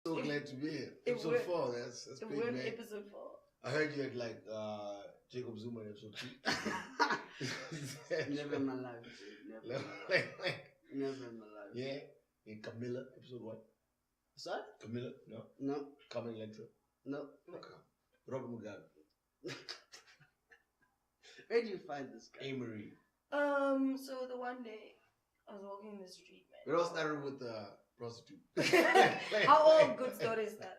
So glad to be here. It Episode would- 4, that's We're big, in man. episode 4. I heard you had like Jacob Zuma in episode 2. Never in my life. Never. Never in my life. Yeah. In Camilla, episode 1. Sorry? Camilla? No. No. Carmen Electra. No. Okay. Robert Mugabe. Where do you find this guy? Amory. So the one day I was walking in the street, It man. all started with prostitute. How all good stories start.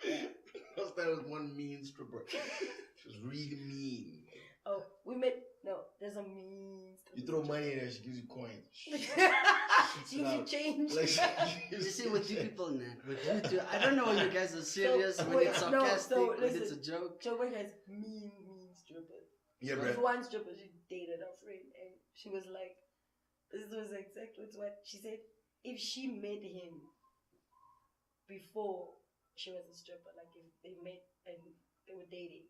It all started with one mean stripper. She was really mean. Oh, we met. No, there's a mean You story. throw money in there, she gives you coins. She gives you out. change. Like, You see, with you people, man. With you two, I don't know when you guys are serious, So, when wait, it's no, sarcastic, so when it's a listen. joke. So one guy's mean stripper. yeah, There was bro. one stripper, she dated a friend, and she was like, this was exactly what she said. If she met him before she was a stripper, like if they met and they were dating,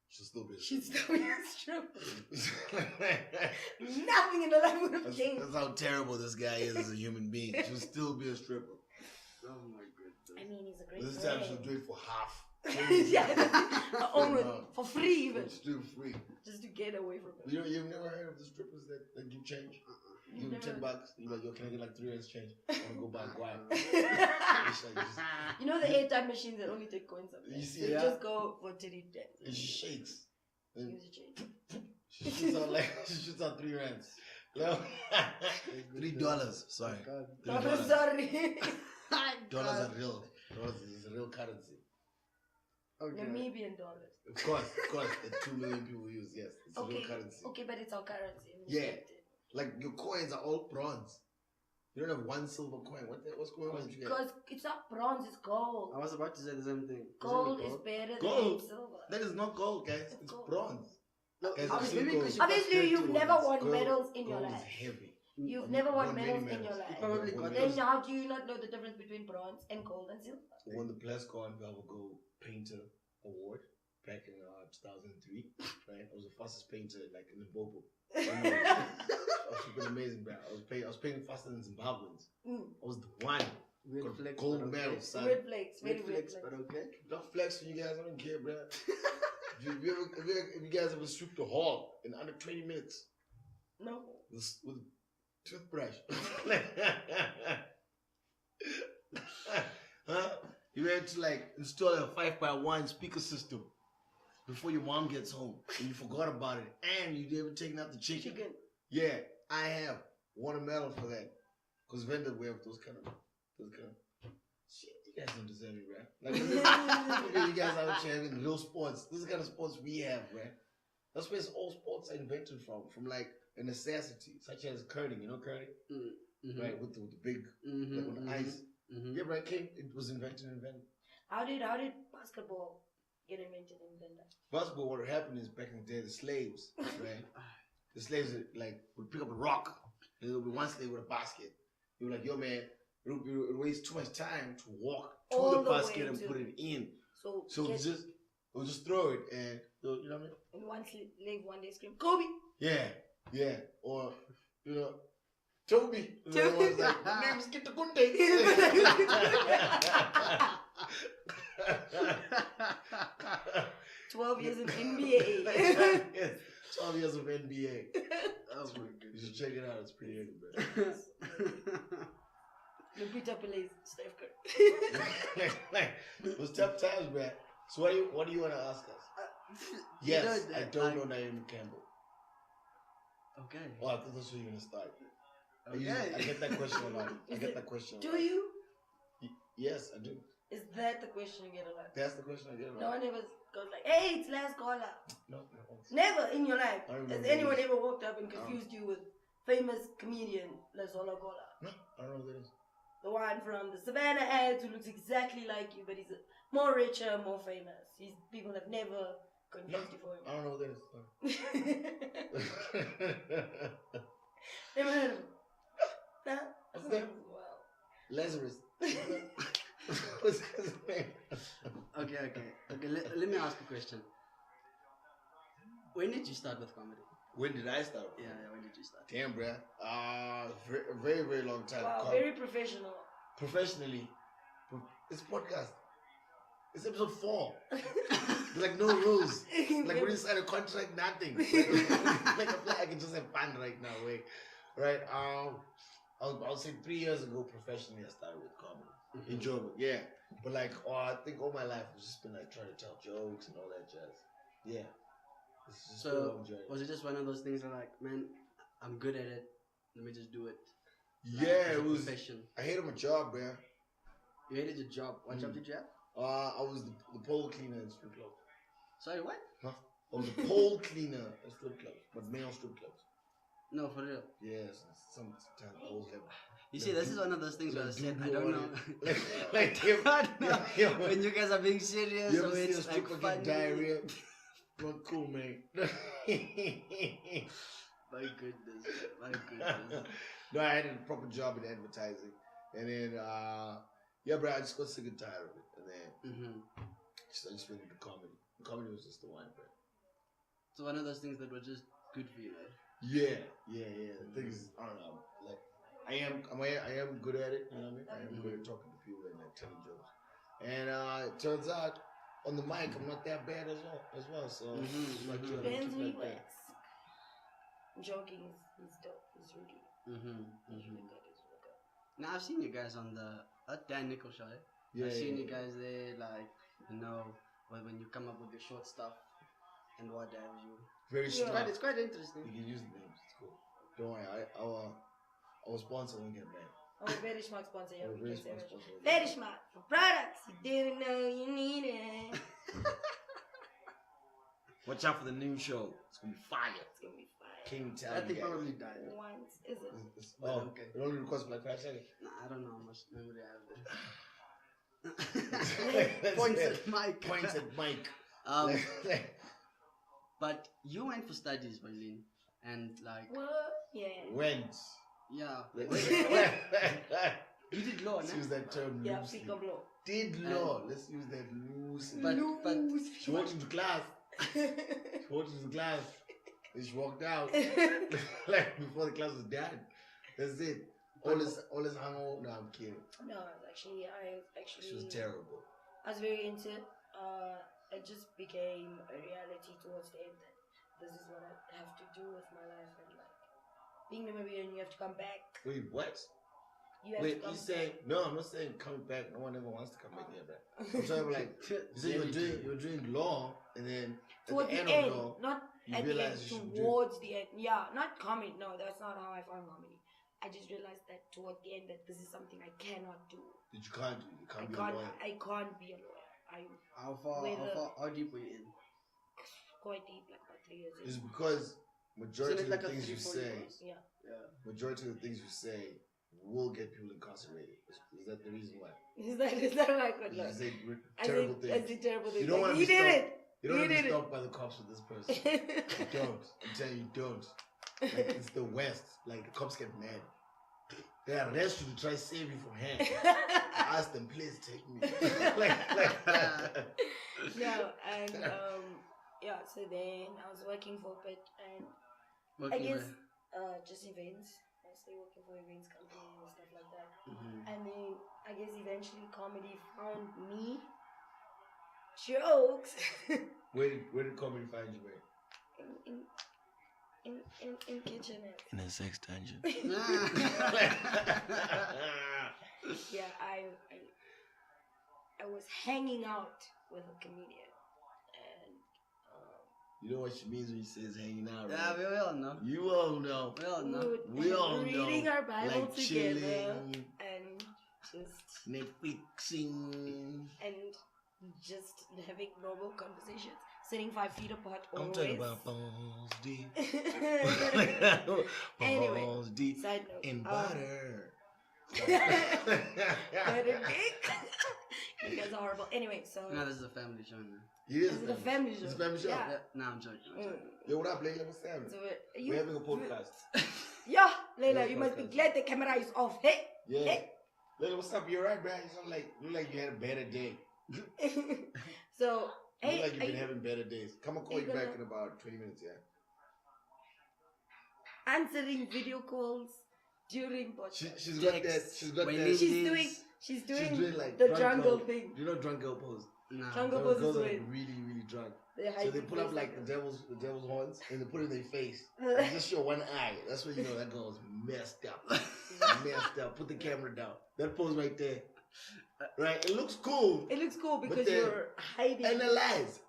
She'll still be a she'd stripper. still be a stripper. Nothing in her life would have changed. That's how terrible this guy is as a human being. She'll still be a stripper. Oh my goodness. I mean, he's a great This man. time she'll do it for half. Yeah, almost for free even, It's still free. just to get away from it. You've never heard of the strippers that give change? Give them $10. You're like, yo, can I get like 3 hours change? I want to go buy a guap. It's like, You know the AirTime machines that only take coins sometimes? You see They that? just go for titty dance. and she shakes. And Use a change. she shoots out 3 rands. No. $3. Sorry. God. $3. Sorry. Dollars are real. Dollars is a real currency. Okay. Namibian dollars. Of course, the 2 million people use, yes. It's a Okay, real currency. okay, but it's our currency. and we Yeah. accept it. Like your coins are all bronze. You don't have one silver coin. What's going on with you guys? Because it's not bronze, it's gold. I was about to say the same thing. Gold Isn't is it better Gold? than silver. That is not gold, guys. It's It's gold. bronze. No, Guys, obviously, I've seen because gold. you Obviously, you've never won Gold- medals in your gold life. is heavy. You've You never won won many medals in your medals. life. Probably Won got many Then how do you not know the difference between bronze and gold and silver? Won the Plasco and Go Painter Award back in 2003. Right, I was the fastest painter like in the Bobo. I was super amazing, bro. I was painting faster than Zimbabweans. Mm. I was the one. Weird Got flex, gold but okay. medal, son. Red flakes, very Weird red flex, flakes. but okay. Don't flex for you guys. I don't care, bro. If you guys ever sweep the hall in under 20 minutes No. with toothbrush, huh? You had to like install a 5x1 speaker system before your mom gets home, and you forgot about it, and you never taken out the chicken. Yeah, I have won a medal for that. Cause vendor we have those kind of shit. You guys don't deserve it, right? Like you guys out here having real sports. This is the kind of sports we have, right? That's where all sports are invented from like a necessity, such as curling. You know curling, Mm-hmm. right? With the big, like with the ice. Mm-hmm. Yeah, right. It was invented. How did basketball get invented in Venda? Basketball. What happened is back in the day, the slaves, right? The slaves like would pick up a rock. And there would be one slave with a basket. They were like, yo, man, it wastes too much time to walk to All the the way basket and to- put it in. So get- we'll just throw it and, you know what I mean? and one slave one day screamed, Kobe! Yeah. Or, you know, Toby. And the other one's like, my name's Kitakunde. 12 years in NBA. Yes, 12 years of NBA. Oh my You goodness. should check it out. It's pretty good, bro. Lupita Pele's Steph Curry. It was tough times, man. So what do you want to ask us? Yes, I don't know Naomi Campbell. Okay. Oh, I thought that's where you were going to start. I Okay. get that question a lot. I Is get it- that question a Do lot. you? Yes, I do. Is that the question you get a lot? That's the question I get a No lot. one ever goes like, hey, it's last caller. No. Never in your life I has remember anyone this. ever walked up and confused you with famous comedian Lazola Gola. No, I don't know who that is. The one from the Savannah ads who looks exactly like you, but he's more richer, more famous. People have never confused you for I don't know who that is. him. Never heard of him. Nah? What's that? Wow. Lazarus. What's his name? Okay. Let me ask a question. When did you start with comedy? When did I start? Yeah, when did you start? Damn, bruh. Very, very long time. Wow, very professional. Professionally, It's a podcast. It's episode 4. Like no rules. Like when you sign a contract, nothing. Like I feel like I can just have fun right now. Wait, right? I'll say 3 years ago, professionally, I started with comedy. Enjoyable, yeah. But like, I think all my life has just been like trying to tell jokes and all that jazz. Yeah. It's just been a So long journey. was it just one of those things that like, man, I'm good at it. Let me just do it. Yeah, Like, it was. profession. I hated my job, man. You hated your job. What job did you have? I was the pole cleaner in strip clubs. Sorry, what? Huh? I was a pole cleaner in strip clubs, but male strip clubs. No, for real. Yes, sometimes poles have. You see, this is one of those things where I said, I don't know. like When you guys are being serious, you ever or see a it's like stripper funny. get diarrhea? Not cool, man. My goodness. No, I had a proper job in advertising, and then yeah, bro, I just got sick and tired of it, and then I just went into comedy. Comedy was just the one, bro. So one of those things that were just good for you, right? Yeah. The thing is, I don't know, like I am good at it. You know what I mean? I am good at talking to people and like telling jokes. And it turns out on the mic, I'm not that bad as well. So like, Depends who like you that. ask. Joking is dope. It's really good. Now I've seen you guys on the Dan Nickel show. Eh? Yeah, I've seen yeah. you guys there, like when you come up with your short stuff and what have you. Very It's smart. quite interesting. You can use the names. It's cool. Don't worry. Our sponsor won't get mad. Oh, very smart sponsor. Yeah, Our we very can say smart that. sponsor. Very smart for products you didn't know you needed. Watch out for the new show. It's gonna be fire. It's gonna be fire. King tell That you thing guys. probably died. Once is it? Oh, okay. it only records for like 5 seconds. Nah, I don't know how much memory I have That's there. Points it. at Mike. Points at Mike. But you went for studies, Waylene, and like What? Yeah. Went. yeah, Let's you did law, use nah? that term Yeah, loosely. pick up law. Did law. Let's use that loosely. But She walked into class. And she walked out. Like before the class was done. That's it. All this hangover. No, I'm kidding. No, actually, She was terrible. I was very into it. It just became a reality towards the end that this is what I have to do with my life, and like being Namibian, you have to come back. Wait, what? You have Wait, to come you saying no? I'm not saying coming back. No one ever wants to come back here, bro. I'm talking like you said you were doing law, and then towards at the the end end, of law, not you at the end, realize you should do. towards the end. Yeah, not comedy. No, that's not how I found comedy. I just realized that towards the end that this is something I cannot do. That you can't do. You can't be a lawyer. I can't be a lawyer. how far how deep were you in? Quite deep, like about 3 years. It's because majority Isn't it of the like a things you 3-4 say, years? Yeah. majority of the things you say will get people incarcerated. Is that the reason why? Is that right? Good You luck. say I terrible think things. the terrible thing. You don't want to He be did stopped. it. You don't He want to did be it. stopped by the cops with this person. You don't. I'm telling you, you don't. Like, it's the West. Like, the cops get mad. They arrest you to try to save you from hand. I ask them, please take me. No, and yeah. So then I was working for a bit, and I guess just events. I stay working for events company and stuff like that. And then I guess eventually comedy found me. Jokes. Where did comedy find you, man? In kitchenette. In a sex dungeon. Yeah, I was hanging out with a comedian, and You know what she means when she says hanging out, right? Yeah, we all know. You all know. We all know. We all know. reading our Bible Like together, chilling, and just Netflixing. just having normal conversations, sitting 5 feet apart. I'm Always. talking about balls deep. Anyway, Balls deep side note. in butter. Butter dick. You guys are horrible. Anyway, so No, this is a family show now. It is is it a family show? It's a family show. Yeah. Yeah, no, I'm joking. Yo, what up, Layla? What's happening? So We're having a podcast. Yeah, Layla, Yeah, you must be podcast. glad the camera is off. Hey, Yeah. hey. Layla, what's up? You alright, bro? You sound like you had a better day. So You hey, look like you've are been you having better days. Come, I'll call are you you back gonna- in about 20 minutes, yeah? answering video calls during podcast. She's got that. She's got that. She's doing like the drunk drunk girl girl thing. You know drunk girl pose. Nah. Drunk girl Those pose girls is are when really, really drunk. they So they put up like the devil's horns and they put it in their face. And just show one eye. That's when you know that girl's messed up. Messed up. Put the camera down. That pose right there. Right? It looks cool. It looks cool because you're hiding. Analyze.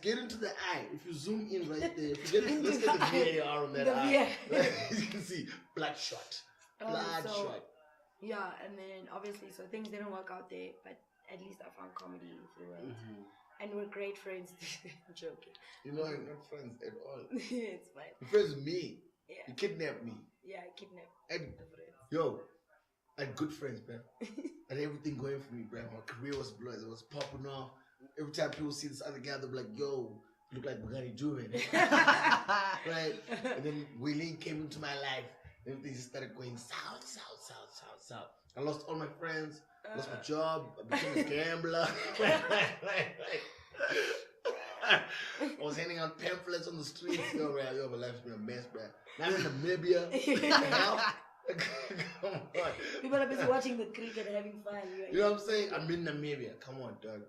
Get into the eye. If you zoom in right there, if you get, let's get the VAR on that eye. Right? You can see bloodshot. Bloodshot. Yeah, and then obviously, so things didn't work out there, but at least I found comedy through it. Mm-hmm. And we're great friends. I'm joking. You know, I'm not friends at all. It's fine. You're friends with me. Yeah. You kidnapped me. Yeah, I kidnapped And, the friends. yo, I had good friends, man. I had everything going for me, bro. My career was blessed. It was popping off. Every time people see this other guy, they'll be like, yo, you look like Bongani Dube. Right? And then Waylene came into my life. Everything just started going south. I lost all my friends. Lost my job. I became a gambler. I was handing out pamphlets on the streets. Yo, my life's been a mess, bro. Now I'm in Namibia. Come on. People are busy watching the cricket, having fun. You know what I'm saying? I'm in Namibia. Come on, dog.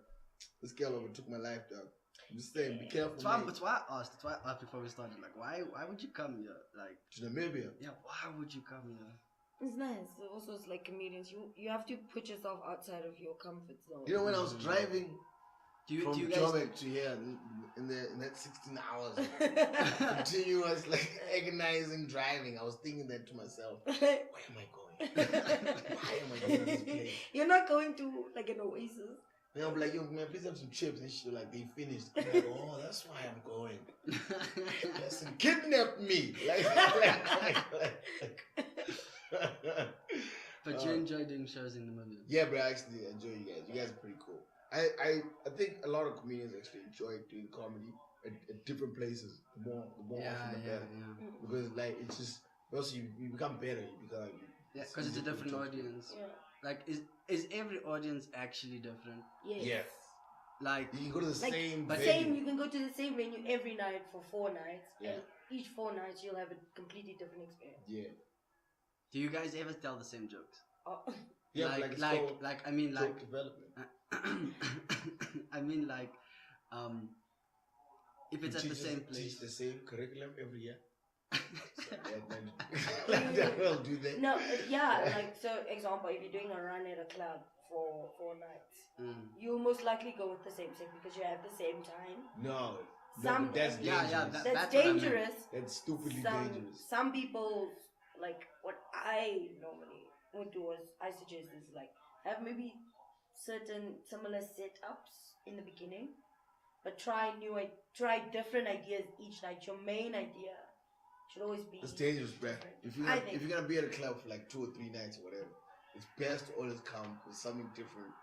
This girl overtook my life, dog. I'm just saying, be careful. That's why I asked. That's why I asked before we started. Like, why would you come here? Like, to Namibia? Yeah, why would you come here? It's nice. Also, it's like comedians. You have to put yourself outside of your comfort zone. You know, when I was driving from do you guys... Joburg to here in that 16 hours, continuous like agonizing driving, I was thinking that to myself. Where am I going? Why am I going to this place? You're not going to like an oasis. And I'm like, yo, man, please have some chips. And she's like, they finished. I'm like, oh, that's why I'm going. Listen, kidnap me. But you enjoy doing shows in the movie? Yeah, bro, I actually enjoy you guys. You guys are pretty cool. I think a lot of comedians actually enjoy doing comedy at different places. The more often the better. Yeah. Because like it's just also you become better. Because it's a different audience. Yeah. Like is every audience actually different? Yes. Like you can go to the same venue. You can go to the same venue every night for 4 nights. Yeah. And each 4 nights you'll have a completely different experience. Yeah. Do you guys ever tell the same jokes? Yeah, I mean joke development. I mean like if it's at the same place. Teach the same curriculum every year. Well, do they? No, yeah, like so example, if you're doing a run at a club for 4 nights, you'll most likely go with the same set because you have the same time. No, that's dangerous. That's dangerous. That's stupidly dangerous. Some people, like what I normally would do is I suggest is like have maybe certain similar setups in the beginning, but try different ideas each night. Your main idea should always be. It's dangerous, bro. If you're gonna be at a club for like 2 or 3 nights or whatever, it's best to always come with something different.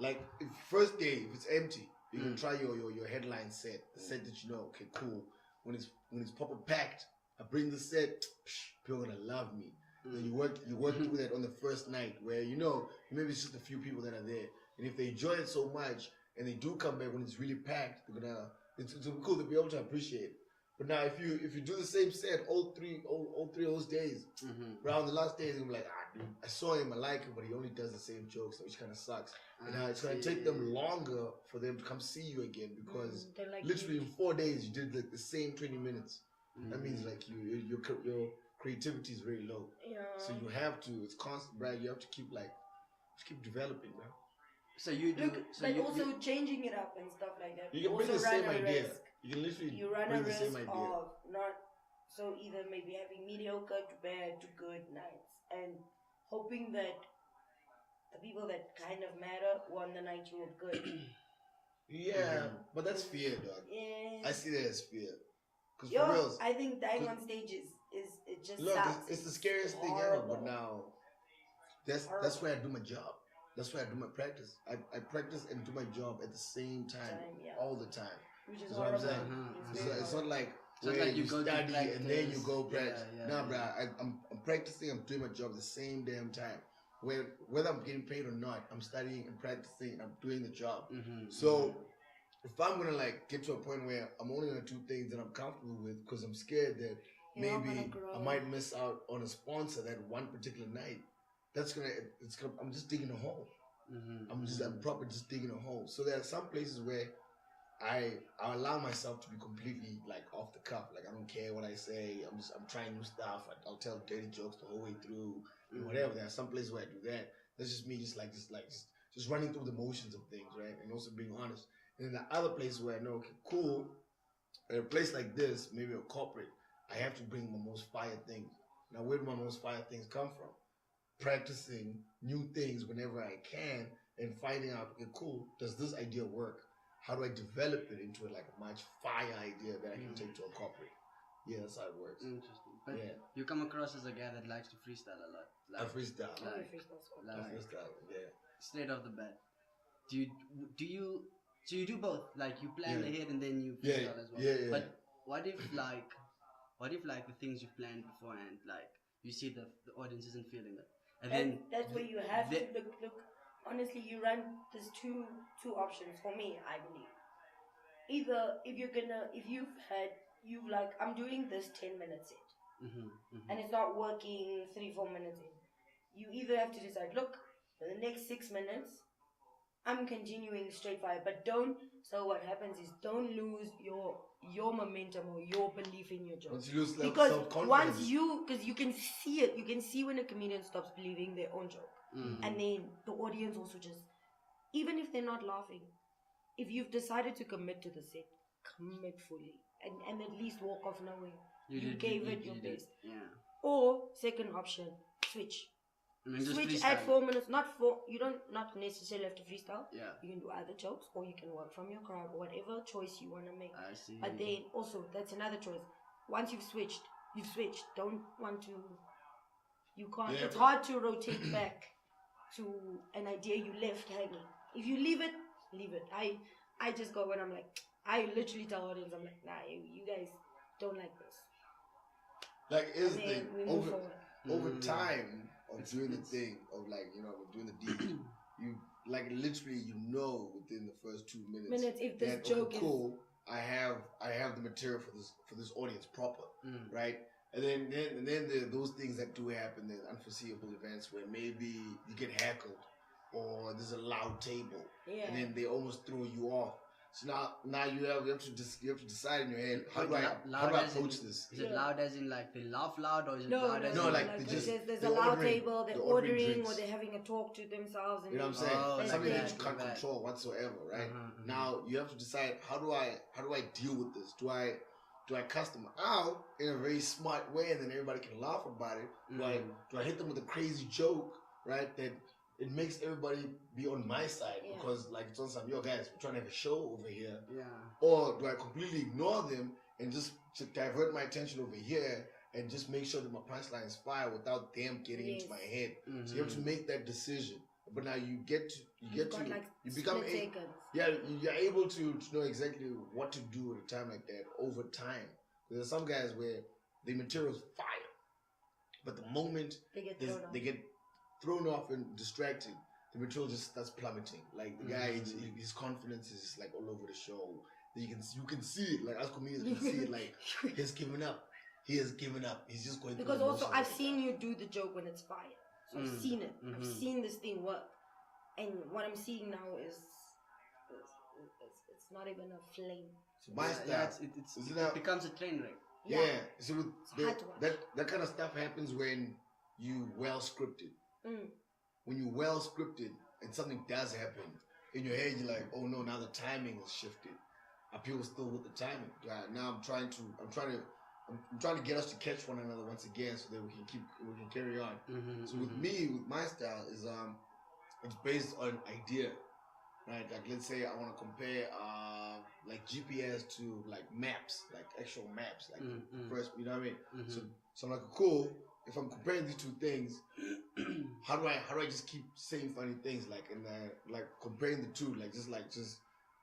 Like if first day, if it's empty, you can try your headline set, the set that you know. Okay, cool. When it's proper packed, I bring the set. People are gonna love me. Then you work through that on the first night where maybe it's just a few people that are there, and if they enjoy it so much and they do come back when it's really packed, it's cool to be able to appreciate it. But now if you do the same set all three of those days, around the last day, they'll be like, dude, I saw him, I like him, but he only does the same jokes, which kind of sucks. And now it's gonna take them longer for them to come see you again because literally in 4 days you did like the same 20 minutes. That means like your creativity is very low. Yeah. So you have to. It's constant, Brad. You have to keep developing, man. So you do. Also changing it up and stuff like that. You can bring the same idea. You can literally run bring a the risk same idea. of not. So either maybe having mediocre to bad to good nights and hoping that the people that kind of matter won the night you were good. Yeah, but that's fear, dog. Yeah. I see that as fear. I think dying on stage is it just sucks. It's the scariest thing ever. But now, that's where I do my job. That's where I do my practice. I practice and do my job at the same time all the time. Which is what I'm saying. It's not like where you go study and then you go practice. Bro, I'm practicing. I'm doing my job at the same damn time. Whether I'm getting paid or not, I'm studying and practicing. And I'm doing the job. So if I'm gonna like get to a point where I'm only gonna do things that I'm comfortable with, because I'm scared that maybe I might miss out on a sponsor that one particular night. I'm just digging a hole. I'm proper just digging a hole. So there are some places where I allow myself to be completely like off the cuff. Like I don't care what I say. I'm trying new stuff. I'll tell dirty jokes the whole way through. Whatever. There are some places where I do that. That's just me, just running through the motions of things, right? And also being honest. And then the other places where I know, okay, cool. At a place like this, maybe a corporate, I have to bring my most fire things. Now, where do my most fire things come from? Practicing new things whenever I can and finding out, okay, cool, does this idea work? How do I develop it into like a much fire idea that I can take to a corporate? Yeah, that's how it works. Interesting. But you come across as a guy that likes to freestyle a lot. Like, I freestyle. Like, I freestyle, yeah. Straight off the bat. So you do both? Like you plan ahead and then you freestyle as well? Yeah. But what if the things you planned beforehand, like you see the audience isn't feeling it? And then that's where you have to look. Honestly, there's two options for me, I believe. Either you've like, I'm doing this 10-minute set, and it's not working 3-4 minutes in. You either have to decide, look, for the next 6 minutes, I'm continuing straight fire, but so what happens is don't lose your momentum or your belief in your joke. Once you lose because self-confidence. because you can see it, you can see when a comedian stops believing their own joke. And then the audience also just, even if they're not laughing, if you've decided to commit to the set, commit fully and at least walk off knowing you gave it your best. Yeah. Or second option, switch. Switch at 4 minutes, you don't not necessarily have to freestyle. Yeah. You can do other jokes or you can work from your crowd, whatever choice you want to make. I see. But then also, that's another choice. Once you've switched. Don't want to, you can't, it's hard to rotate back to an idea you left hanging. If you leave it. I just go when I'm like, I literally tell audience, I'm like, nah, you guys don't like this. Like, is the over Mm-hmm. time of doing the thing, of like, doing the deed, you like literally, within the first 2 minutes if this joke is cool, I have the material for this audience proper, right? And then there are those things that do happen. There's unforeseeable events where maybe you get heckled, or there's a loud table, and then they almost throw you off. So now you have to decide in your head, how do I approach this? Is it loud as in like they laugh loud, or is it loud as in like there's a loud table, they're ordering, or they're having a talk to themselves, and you know what I'm saying? Something that you can't control whatsoever, right? Now you have to decide, how do I deal with this? Do I cuss them out in a very smart way and then everybody can laugh about it? Do I hit them with a crazy joke, right? That it makes everybody be on my side because, like, it's on some, yo guys, we're trying to have a show over here. Yeah. Or do I completely ignore them and just divert my attention over here and just make sure that my punchline is fire without them getting into my head? So you have to make that decision. But now you become you're able to know exactly what to do at a time like that over time. There's some guys where the material's fire, but the moment they get thrown off and distracted, the material just starts plummeting. Like the guy, his confidence is just like all over the show. You can see it. Like us comedians can see it. Like he's given up. He has given up. He's just going. Because also I've seen you do the joke when it's fire. So I've seen it. I've seen this thing work. And what I'm seeing now is it's not even a flame. So my style, it becomes a train wreck. Yeah. So that kind of stuff happens when you well scripted. When you well scripted and something does happen in your head, you're like, oh no, now the timing has shifted. Are people still with the timing? Now I'm trying to get us to catch one another once again so that we can carry on. So with my style is it's based on idea, right? Like let's say I want to compare like GPS to like maps, like actual maps, like first, you know what I mean? So I'm like, cool. If I'm comparing these two things, how do I just keep saying funny things like like comparing the two, like just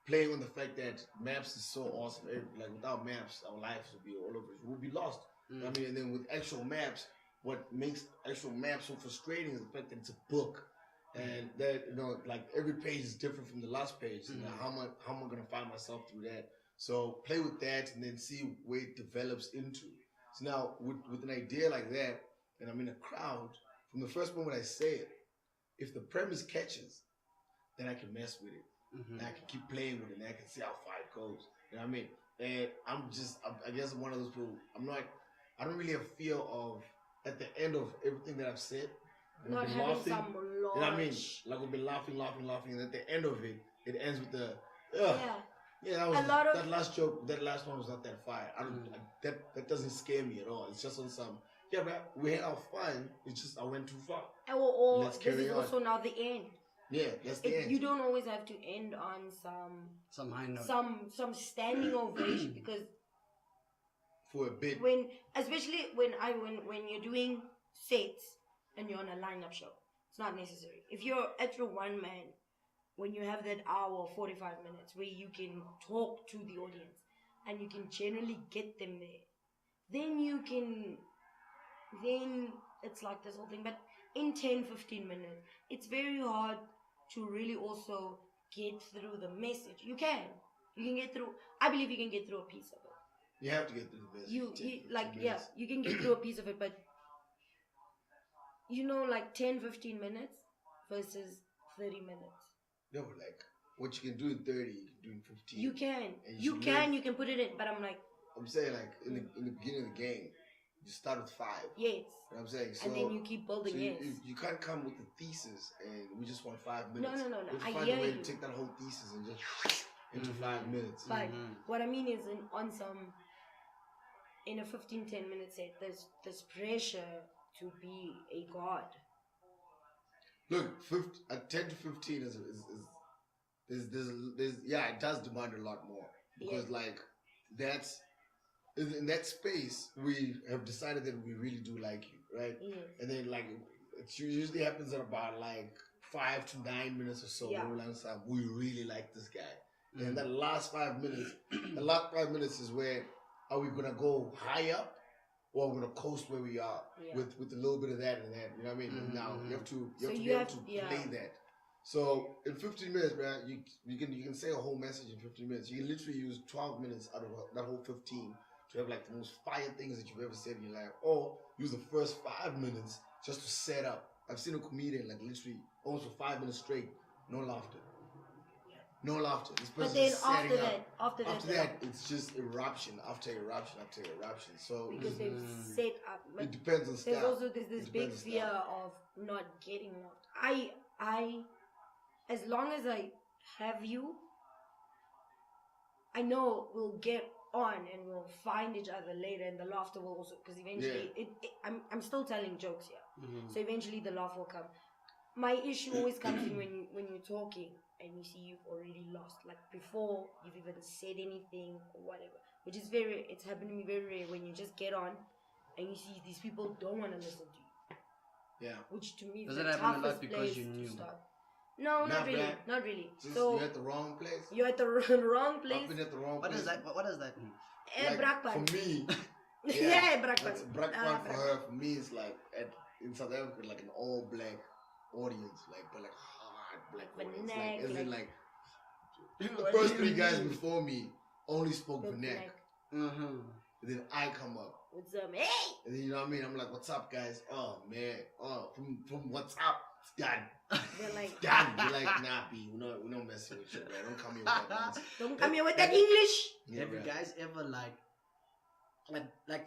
playing on the fact that maps is so awesome. Like without maps, our lives would be all over. We'll be lost. You know what I mean, and then with actual maps, what makes actual maps so frustrating is the fact that it's a book, and that like every page is different from the last page. And how am I gonna find myself through that? So play with that and then see where it develops into. So now with an idea like that, and I'm in a crowd, from the first moment I say it, if the premise catches, then I can mess with it. And I can keep playing with it, and I can see how far it goes. You know what I mean? And I guess I'm one of those people. I don't really have fear of, at the end of everything that I've said, not having laughing, some launch. you know what I mean? Like we've been laughing, and at the end of it, it ends with the, yeah, that last joke, that last one was not that fire. That doesn't scare me at all. It's just on some, yeah, but we had our fun. It's just I went too far. Or this is also now the end. Yeah, that's the end. You don't always have to end on some high note, some standing ovation, because for a bit, especially when you're doing sets and you're on a lineup show, it's not necessary. If you're at your one man, when you have that hour 45 minutes where you can talk to the audience and you can generally get them there, then it's like this whole thing. But in 10-15 minutes, it's very hard to really also get through the message. You can get through. I believe you can get through a piece of it. You have to get through the message. You can get through a piece of it, but 10-15 minutes versus 30 minutes. No, but like what you can do in 30, you can do in 15. You can put it in, but I'm saying, like in the beginning of the game, you start with 5. Yes. You know what I'm saying? So, and then you keep building. So you can't come with the thesis and we just want 5 minutes. No. You have to find a way to take that whole thesis and just into 5 minutes. But what I mean is, in a 15-10 minute set, there's pressure to be a god. Look, 10 to 15 there's it does demand a lot more, because like that's in that space we have decided that we really do like you, right? And then like it usually happens at about like 5 to 9 minutes or so. We really like this guy, and that last 5 minutes, is where, are we gonna go high up, or we're gonna coast where we are with a little bit of that and that. You know what I mean? And now you have to be able to play that. So in 15 minutes, man, you can say a whole message in 15 minutes. You can literally use 12 minutes out of that whole 15 to have like the most fire things that you've ever said in your life, or use the first 5 minutes just to set up. I've seen a comedian like literally almost for 5 minutes straight, no laughter. No laughter. This but then after that, it's just eruption after eruption after eruption. So because they've set up. It depends on there's style. Also this big fear of not getting laughed. I, as long as I have you, I know we'll get on and we'll find each other later, and the laughter will also, because eventually I'm still telling jokes here, so eventually the laugh will come. My issue always comes in when you're talking and you see you've already lost, like before you've even said anything or whatever, which is it's happened to me very rare, when you just get on and you see these people don't want to listen to you. Yeah. Which to me is Does the it happen a lot toughest because place you knew? to start. No, not really. Just So you're at the wrong place. You're at the wrong place. I've been at the wrong place. What does that mean? Like, for me, Brakpan for her. For me, it's like in South Africa, like an all black audience, but hard black audience. The first 3 guys before me only spoke Vernac. And then I come up. What's up, hey? And then, you know what I mean? I'm like, what's up, guys? Oh, man. Oh, from what's up? It's done. They're like, done. They're like, nah, B, we're not messing with you, man. Don't come here with that nonsense. Don't come here with that English. Have you guys ever like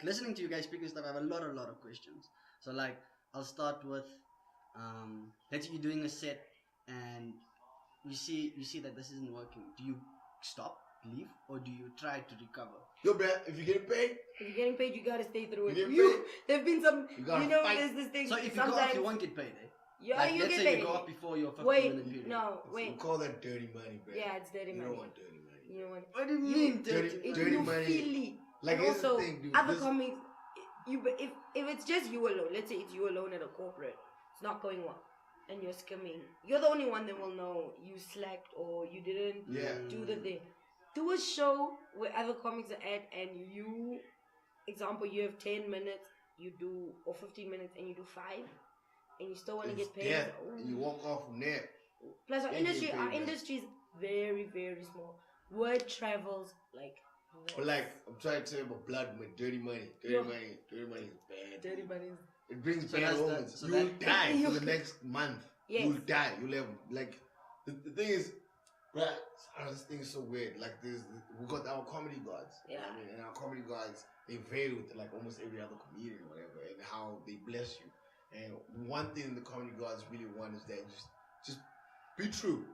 listening to you guys speak and stuff? I have a lot of questions. So like, I'll start with, let's say you're doing a set and you see that this isn't working. Do you stop, leave, or do you try to recover? Yo, bruh, if you're getting paid, you gotta stay through it. There've been some, fight. There's this thing. So if you go off, you won't get paid, eh? Yeah, like, you let's get say paid. you go off before your 15-minute period. We call that dirty money, bruh. Yeah, it's dirty money. You don't want dirty money. You don't want. What do you mean dirty money? Feel it. Like, and also, the thing, dude, other comics, if it's just you alone, let's say it's you alone at a corporate, it's not going well, and you're skimming, you're the only one that will know you slacked or you didn't do the thing. Do a show where other comics are at, and you have 10 minutes, or 15 minutes, and you do 5, and you still want to get paid. And you walk off from there. Plus, our industry is very, very small. Word travels like But like, I'm trying to tell you about blood money, dirty money. Dirty money is bad. Dirty money is... It brings bad omens. So You'll die for the next month. Yes. You'll die. You'll have, like, the thing is, bruh, this thing is so weird. Like, we got our comedy gods. Yeah. You know what I mean? And our comedy gods, they vary with, like, almost every other comedian or whatever, and how they bless you. And one thing the comedy gods really want is that just be true.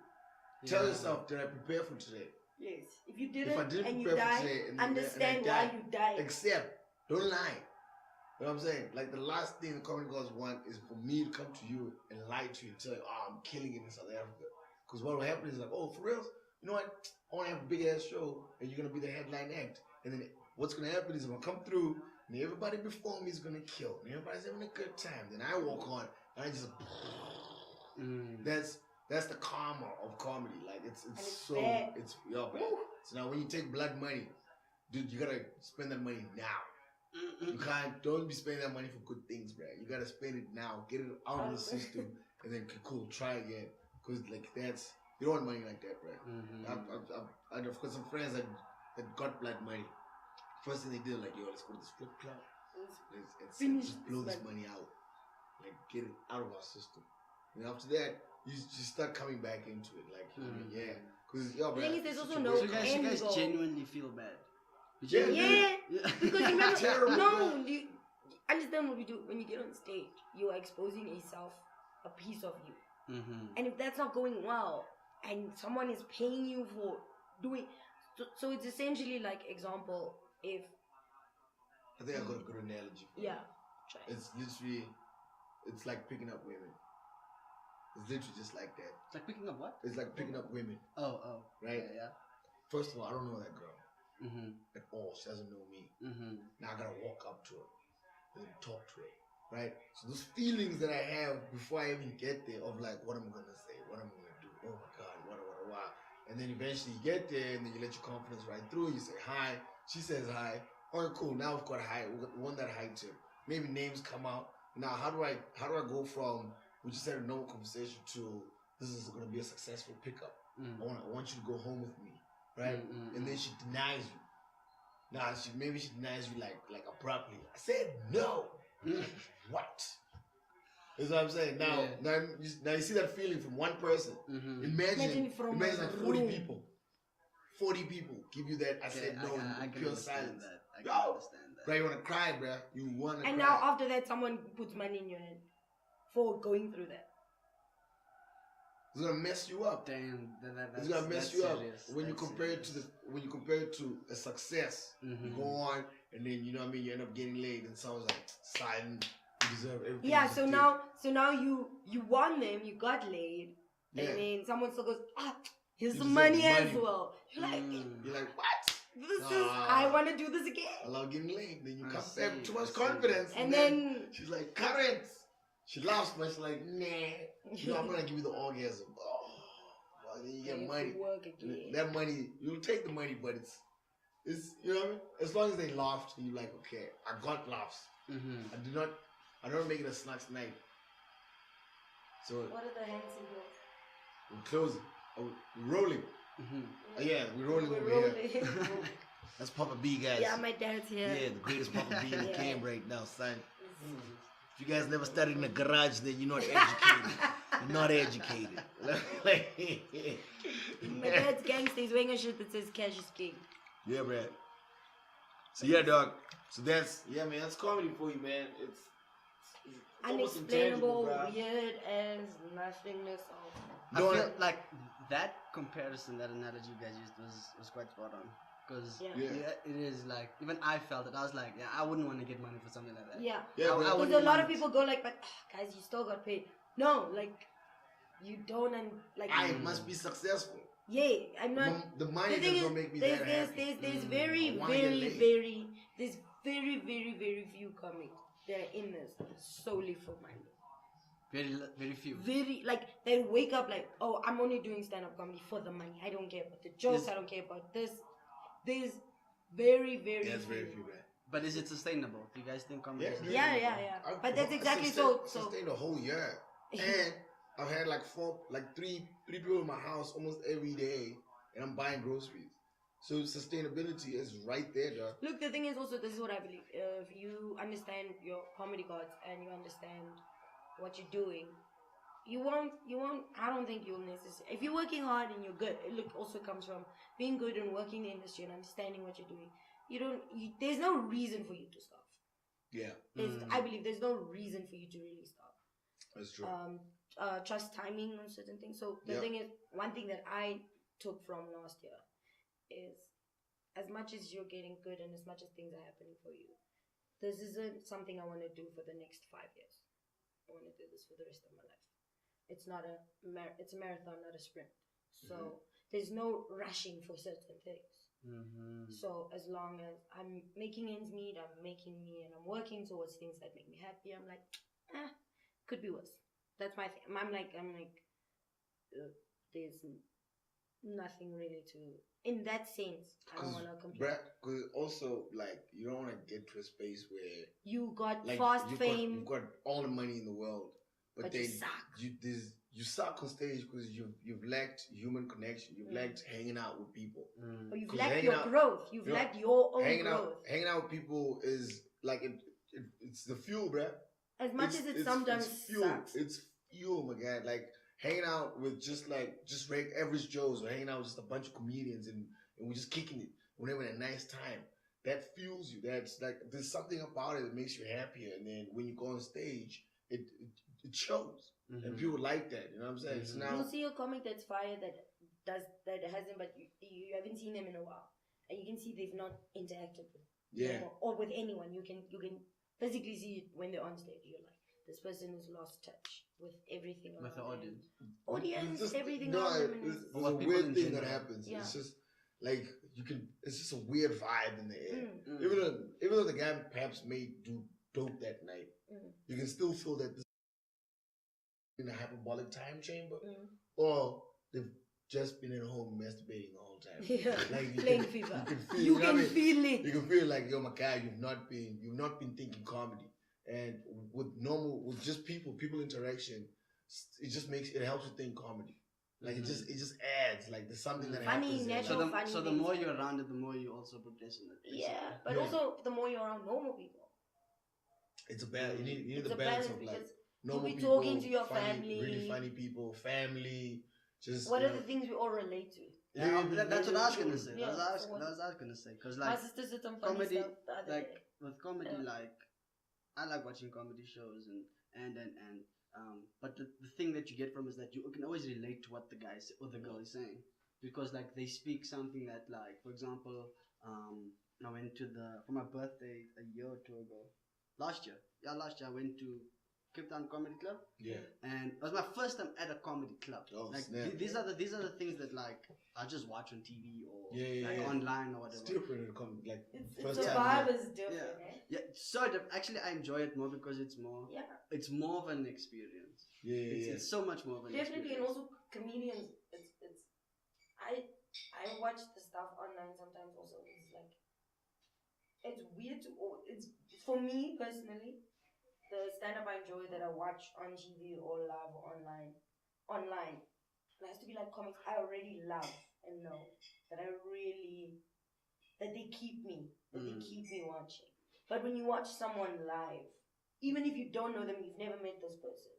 Tell yourself, did I prepare for today? Yes. If you didn't, and you prepare for die, today understand why you died. Accept. Don't lie. You know what I'm saying? Like, the last thing the comedy gods want is for me to come to you and lie to you and tell you, oh, I'm killing it in South Africa. Because what will happen is like, oh, for real? You know what? I want to have a big ass show and you're going to be the headline act. And then what's going to happen is I'm going to come through and everybody before me is going to kill. And everybody's having a good time. Then I walk on and I just... That's the karma of comedy. Like, it's so... Bad. It's bad. So now when you take blood money, dude, you got to spend that money now. You don't be spending that money for good things, bro. You got to spend it now. Get it out of the system and then cool, try again. Because, like, you don't want money like that, bro. I've got some friends that got blood money. First thing they did, like, yo, let's go to the strip club. Let's just blow this money out. Like, get it out of our system. And after that, you just start coming back into it. Like, I mean, yeah. Because, yo, bro. There's also no so you guys genuinely feel bad. Yeah. Because you remember, you understand what we do when you get on stage. You are exposing a piece of you. And if that's not going well, and someone is paying you for doing, so it's essentially like, example, if I think I got a good analogy. Yeah, it's literally, it's like picking up women. It's literally just like that. It's like picking up what? It's like picking up women. Oh, right. Yeah. First of all, I don't know that girl at all. She doesn't know me. Now I gotta walk up to her and talk to her. Right? So those feelings that I have before I even get there of like, what am I gonna say? What am I gonna do? Oh my God, what. And then eventually you get there and then you let your confidence ride through. You say hi. She says hi. Oh, cool. Now we've got hi. We want that hi tip. Maybe names come out. Now how do I go from we just had a normal conversation to this is gonna be a successful pickup? I want you to go home with me. Right? And then she denies you. Now maybe she denies you like abruptly. I said no. What? That's what I'm saying. Now you see that feeling from one person. Imagine like 40 people. 40 people give you that. I said no in pure silence. I can understand that. Bro, you want to cry, bro. You want to cry. And now after that, someone puts money in your hand for going through that. It's gonna mess you up. Damn, it's gonna mess you serious. Up when you compare it to a success. You go on and then you know what I mean. You end up getting laid and someone's like silent. You deserve everything. Yeah. So now you won them. You got laid, and then someone still goes, here's some money as well. You're like, what? I want to do this again. I love getting laid. Then you come back too much confidence, and then she's like, current. She laughs, but she's like, nah. No, I'm gonna give you the orgasm. Well, then you get money. That money, you'll take the money, but it's you know what I mean. As long as they laughed, you're like, okay, I got laughs. I don't make it a snacks night. So what are the hands signals? We're closing. We're rolling. Yeah, we're rolling over here. That's Papa B, guys. Yeah, my dad's here. Yeah, the greatest Papa B in the game right now, son. If you guys never studied in the garage, then you're not educated. You're not educated. My dad's gangster. He's wearing a shirt that says cash is king. Yeah, man. So yeah, dog. So that's comedy for you, man. It's unexplainable, weird as nothingness of. I feel like that comparison, that analogy you guys used was quite spot on. Because it is like, even I felt it. I was like, I wouldn't want to get money for something like that. Yeah. Because a lot of people go like, but guys, you still got paid. No, like, you don't, and like. I must be successful. Yeah, I'm not. The money doesn't make me that happy. There's very, very few comics that are in this solely for money. Very few. They wake up like, oh, I'm only doing stand-up comedy for the money. I don't care about the jokes. I don't care about this. There's very few. That's very few, man. But is it sustainable? Do you guys think comedy? Yeah. But that's exactly so. Sustained a whole year, and I've had like three people in my house almost every day, and I'm buying groceries. So sustainability is right there, dog. Look, the thing is also, this is what I believe. If you understand your comedy cards and you understand what you're doing, you won't, I don't think you'll necessarily, if you're working hard and you're good, it also comes from being good and working the industry and understanding what you're doing. There's no reason for you to stop. Yeah. I believe there's no reason for you to really stop. That's true. Trust timing on certain things. So the thing is, one thing that I took from last year is, as much as you're getting good and as much as things are happening for you, this isn't something I want to do for the next 5 years. I want to do this for the rest of my life. It's not it's a marathon, not a sprint. So there's no rushing for certain things. So as long as I'm making ends meet, I'm making me, and I'm working towards things that make me happy, I'm like, could be worse. That's my thing. I'm like, there's nothing really to, in that sense, I don't want to complain. Because also, like, you don't want to get to a space where you got like, fast fame. You've got all the money in the world, but then you suck. You suck on stage because you've lacked human connection. You've lacked hanging out with people. Or you've lacked your growth. You've lacked your own growth. Hanging out with people is like it's the fuel, bruh. As much as it sometimes sucks. It's fuel, my guy. Like hanging out with just average Joes, or hanging out with just a bunch of comedians, and we're just kicking it. We're having a nice time. That fuels you. That's like, there's something about it that makes you happier. And then when you go on stage, it shows. And people like that, you know what I'm saying? So now, you'll see a comic that's fire that hasn't, but you haven't seen them in a while, and you can see they've not interacted with or with anyone. You can physically see it when they're on stage. You're like, this person has lost touch with everything with the audience. Just, everything. No, there's a weird thing that happens. Yeah. It's just like it's just a weird vibe in the air. Even though the guy perhaps may do dope that night, you can still feel that this in a hyperbolic time chamber, or they've just been at home masturbating the whole time. Yeah, like playing FIFA. You can feel it. You can feel like, yo, my guy, you've not been thinking comedy. And with just people interaction, it helps you think comedy. Like it just adds, like there's something that happens. So the more you're around it, the more you also progress in it. Yeah, but also the more you're around normal people. It's a balance. You need the balance of like normal you'll be people, talking to your family, really funny people, family. Just what are the things we all relate to? Yeah, that's what I was gonna say. That's what I was gonna say. Because like my sister said some funny comedy, stuff the other like day. with comedy, like I like watching comedy shows and but the thing that you get from is that you can always relate to what the guy or the girl is saying, because like they speak something that, like, for example, I went to for my birthday a year or two ago. Last year I went to Cape Town Comedy Club. Yeah. And it was my first time at a comedy club. Oh, like these are the things that like I just watch on TV or online or whatever. It's different in comedy. Like the vibe is different. Yeah. So actually I enjoy it more because it's more of an experience. It's so much more of an definitely experience. And also comedians, I watch the stuff online sometimes also. It's like, it's weird it's for me personally, the stand-up I enjoy that I watch on TV or live or online, it has to be like comics I already love and know, that they keep me watching. But when you watch someone live, even if you don't know them, you've never met this person,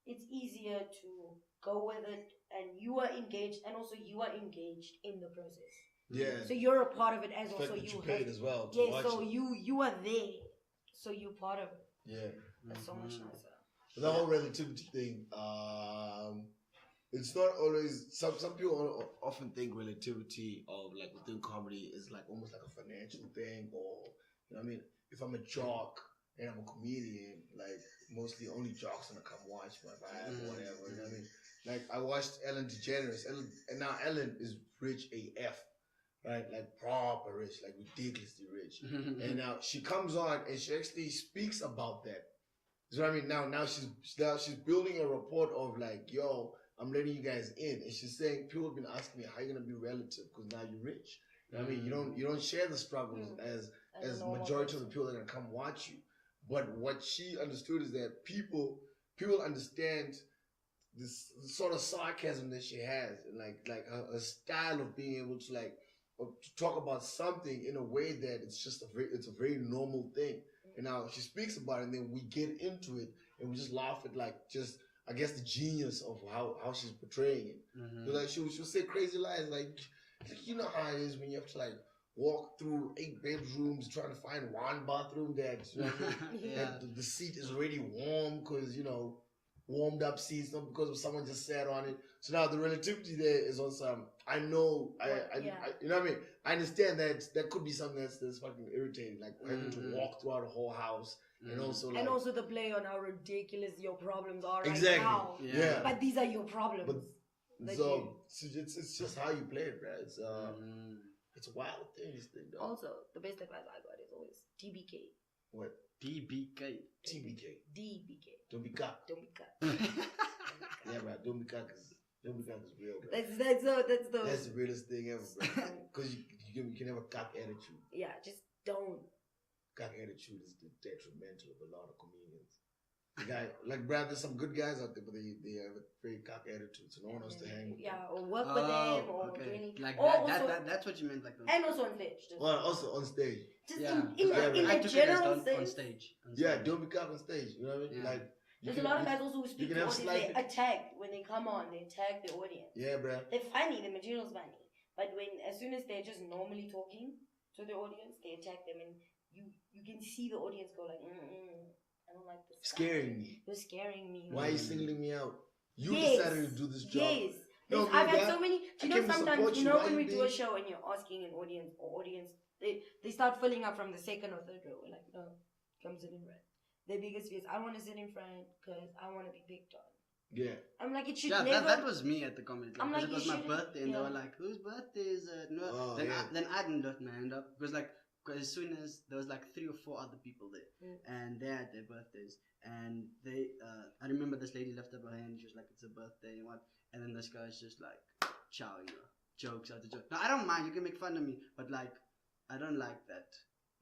it's easier to go with it, and you are engaged, and also you are engaged in the process. Yeah. So you're a part of it as well. So you paid as well. So you are there. So you're part of it. Yeah. That's so much nicer. The whole relativity thing, it's not always. Some people often think relativity of like within comedy is like almost like a financial thing, or you know what I mean. If I'm a jock and I'm a comedian, like mostly only jocks gonna come watch my vibe or whatever. You know what I mean? Like I watched Ellen DeGeneres, and now Ellen is rich AF. Right, like proper rich, like ridiculously rich. And now she comes on and she actually speaks about that. You know what I mean? Now she's building a report of like, yo, I'm letting you guys in, and she's saying, people have been asking me, how you gonna be relative? Because now you're rich. You know what I mean? You don't share the struggles as majority of the people that are gonna come watch you. But what she understood is that people understand this sort of sarcasm that she has, and like her style of being able to like or to talk about something in a way that it's a very normal thing. And now she speaks about it, and then we get into it, and we just laugh at like just I guess the genius of how she's portraying it. Like she'll say crazy lines like you know how it is when you have to like walk through 8 bedrooms trying to find one bathroom that you know what I mean? That the seat is already warm because warmed up seats, not because of someone just sat on it. So now the relativity there is on some. I know, I you know what I mean. I understand that could be something that's fucking irritating, like having to walk throughout a whole house, and also like, also the play on how ridiculous your problems are exactly. right now. Yeah. But these are your problems. So it's just how you play it, right? It's a wild thing. This thing, though. Also, the best advice I got is always TBK. What? TBK. DBK. Don't be cock. Don't be cock. Yeah, right. Don't be cock is real, bro. That's That's the realest thing ever, bro. Because you can have a cock attitude. Yeah, just don't. Cock attitude is the detrimental of a lot of comedians. The guy, like Brad, there's some good guys out there, but they have a very cock attitude, so no one wants to hang with them. Yeah, or work with them, or do anything. Like or that's what you meant, like. And also on stage. Well, also on stage. Just in a general sense. On stage. Yeah, don't be cock on stage. You know what I mean? Yeah. Like. There's a lot of guys also who speak to audience. They attack when they come on. They attack the audience. Yeah, bro. They're funny. The material's funny. But as soon as they're just normally talking to the audience, they attack them, and you can see the audience go like, I don't like this. Scaring me. You're scaring me. Why are you singling me out? You decided to do this job. Yes. No, I've had so many. Sometimes when we do a show and you're asking an audience they start filling up from the second or third row. We're like, no, come sit in front. Their biggest fear is, I want to sit in front because I want to be picked on. Yeah. I'm like, it should never. Yeah, that was me at the comedy club. Because it was my birthday, and they were like, whose birthday is it? No. Then I didn't lift my hand up. Because as soon as there was like 3 or 4 other people there, and they had their birthdays, and they, I remember this lady lifted up her hand, she was like, it's a birthday, and then this guy's just like, chowing her, jokes after jokes. Now, I don't mind, you can make fun of me, but like, I don't like that.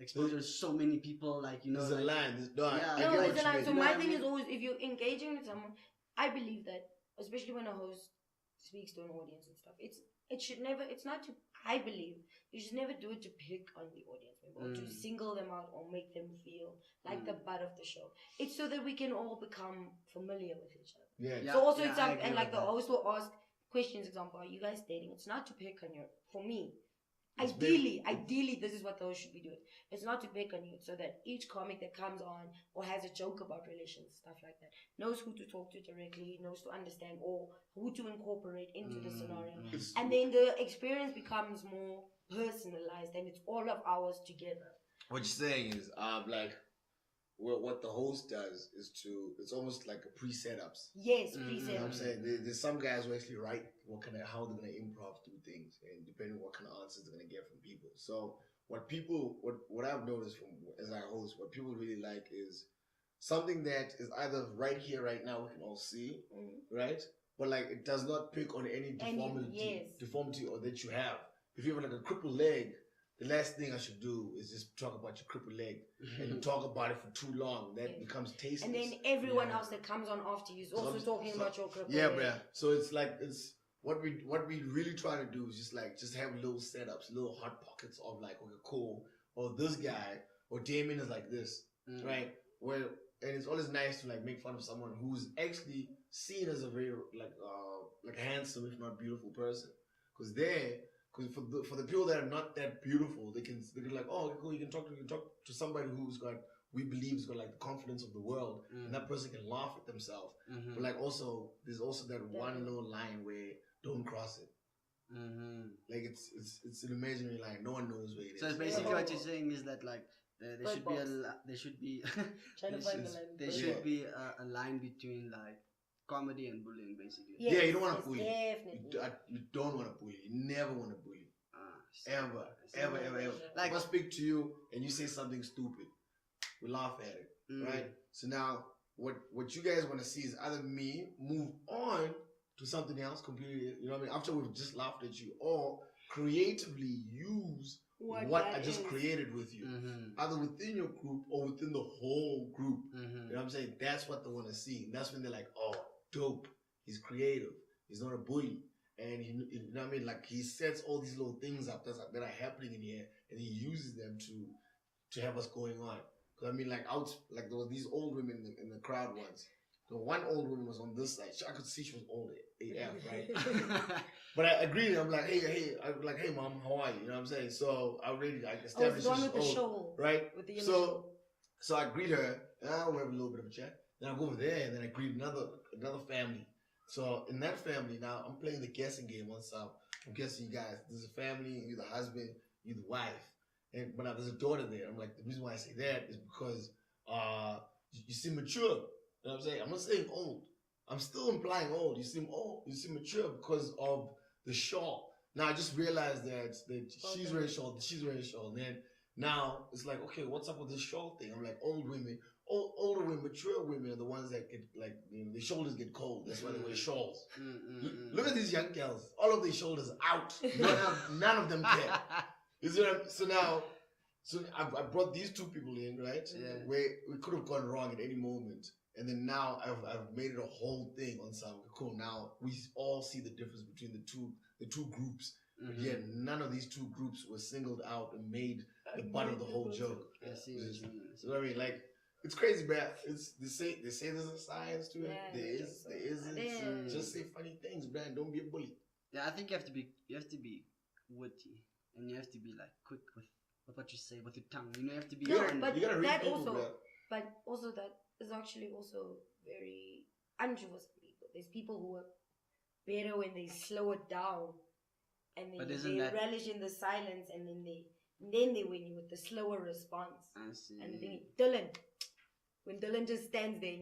Exposure to so many people, like, There's a line. There's a line. So my thing is always, if you're engaging with someone, I believe that, especially when a host speaks to an audience and stuff, I believe you should never do it to pick on the audience or to single them out or make them feel like the butt of the show. It's so that we can all become familiar with each other. Yeah. So also it's and like the host will ask questions, example, are you guys dating? It's not to pick on you. For me, Ideally, this is what those should be doing. It's not to pick on you, so that each comic that comes on or has a joke about relations, stuff like that, knows who to talk to directly, knows to understand, or who to incorporate into the scenario. And then the experience becomes more personalized, and it's all of ours together. What you're saying is, what the host does is it's almost like a pre-setups. Yes, pre-setups. You know what I'm saying? There's some guys who actually write how they're going to improv through things, and depending on what kind of answers they're going to get from people. So what I've noticed from as I host, what people really like is something that is either right here, right now, we can all see, right? But like it does not pick on any deformity or that you have. If you have like a crippled leg, the last thing I should do is just talk about your crippled leg and talk about it for too long. That becomes tasteless. And then everyone else that comes on after you is also talking about your crippled leg. Yeah, bro. So it's like what we really try to do is just have little setups, little hot pockets of like, okay, cool, or this guy or Damien is like this, right? And it's always nice to like make fun of someone who's actually seen as a very like handsome, if not beautiful person, because for the people that are not that beautiful, they can like, oh, cool, you can talk to somebody who's got like the confidence of the world, and that person can laugh at themselves. But like there's also that one little line where don't cross it. Like it's an imaginary line. No one knows where it is. So it's basically what you're saying is that like there should be a line between like comedy and bullying, basically. Yes, yeah, you don't want to bully. Definitely. You don't want to bully. You never want to bully. Ever. Like, if I speak to you and you say something stupid, we laugh at it, right? So now, what you guys want to see is either me move on to something else completely, you know what I mean, after we've just laughed at you, or creatively use what I just created with you, either within your group or within the whole group. You know what I'm saying? That's what they want to see. And that's when they're like, oh, dope. He's creative. He's not a bully. and you know what I mean. Like he sets all these little things up that are happening in here, and he uses them to have us going on. Because I mean, like there were these old women in the crowd once. The one old woman was on this side. I could see she was old AF, right? But I agreed. I'm like, hey, mom, how are you? You know what I'm saying? So I established the one she's with the old, show, right? With the yellow So I greet her, and we have a little bit of a chat. Then I go over there, and then I greet another family. So in that family now, I'm playing the guessing game on some. I'm guessing you guys. There's a family, you're the husband, you're the wife, but now there's a daughter there. I'm like, the reason why I say that is because you seem mature. You know what I'm saying? I'm not saying old. I'm still implying old. You seem old. You seem mature because of the shawl. Now I just realized that she's wearing shawl. She's wearing shawl. And then now it's like, okay, what's up with this shawl thing? I'm like, older women, mature women are the ones that get like, you know, their shoulders get cold. That's why they wear shawls. Look at these young girls. All of their shoulders out. None of them care. So I brought these two people in, right? Yeah. Where we could have gone wrong at any moment. And then now I've made it a whole thing on some. Cool. Now we all see the difference between the two groups. Mm-hmm. Yet none of these two groups were singled out and made the butt of the whole joke. I see what you mean. You know what I mean? Like, it's crazy, man. They say there's a science to it. Yeah, There isn't. Just say funny things, man. Don't be a bully. Yeah, I think you have to be witty, and you have to be like quick with what you say with your tongue. You know, you have to be. No, but you gotta read that people, also, bro. but also that is actually also very unusual for people. There's people who are better when they slow it down, and then they relish in the silence, and then they win you with the slower response. I see. And the thing, when Dylan just stands there,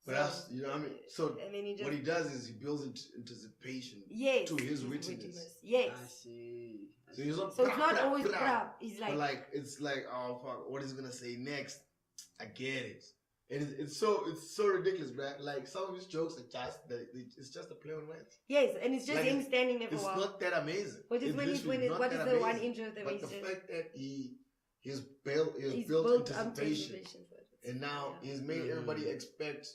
But that's, you know what I mean? So and then what he does is he builds anticipation to his wittiness. Yes. I see. So he's not. So it's not always crap. He's like. But like it's like, oh fuck, what is he gonna say next? I get it. And it's so ridiculous, bro. Like some of his jokes are it's just a play on words. Yes, and it's just like him standing there for a while. It's not that amazing. What is what is the one intro that but the fact that he's built anticipation. And now he's made everybody expect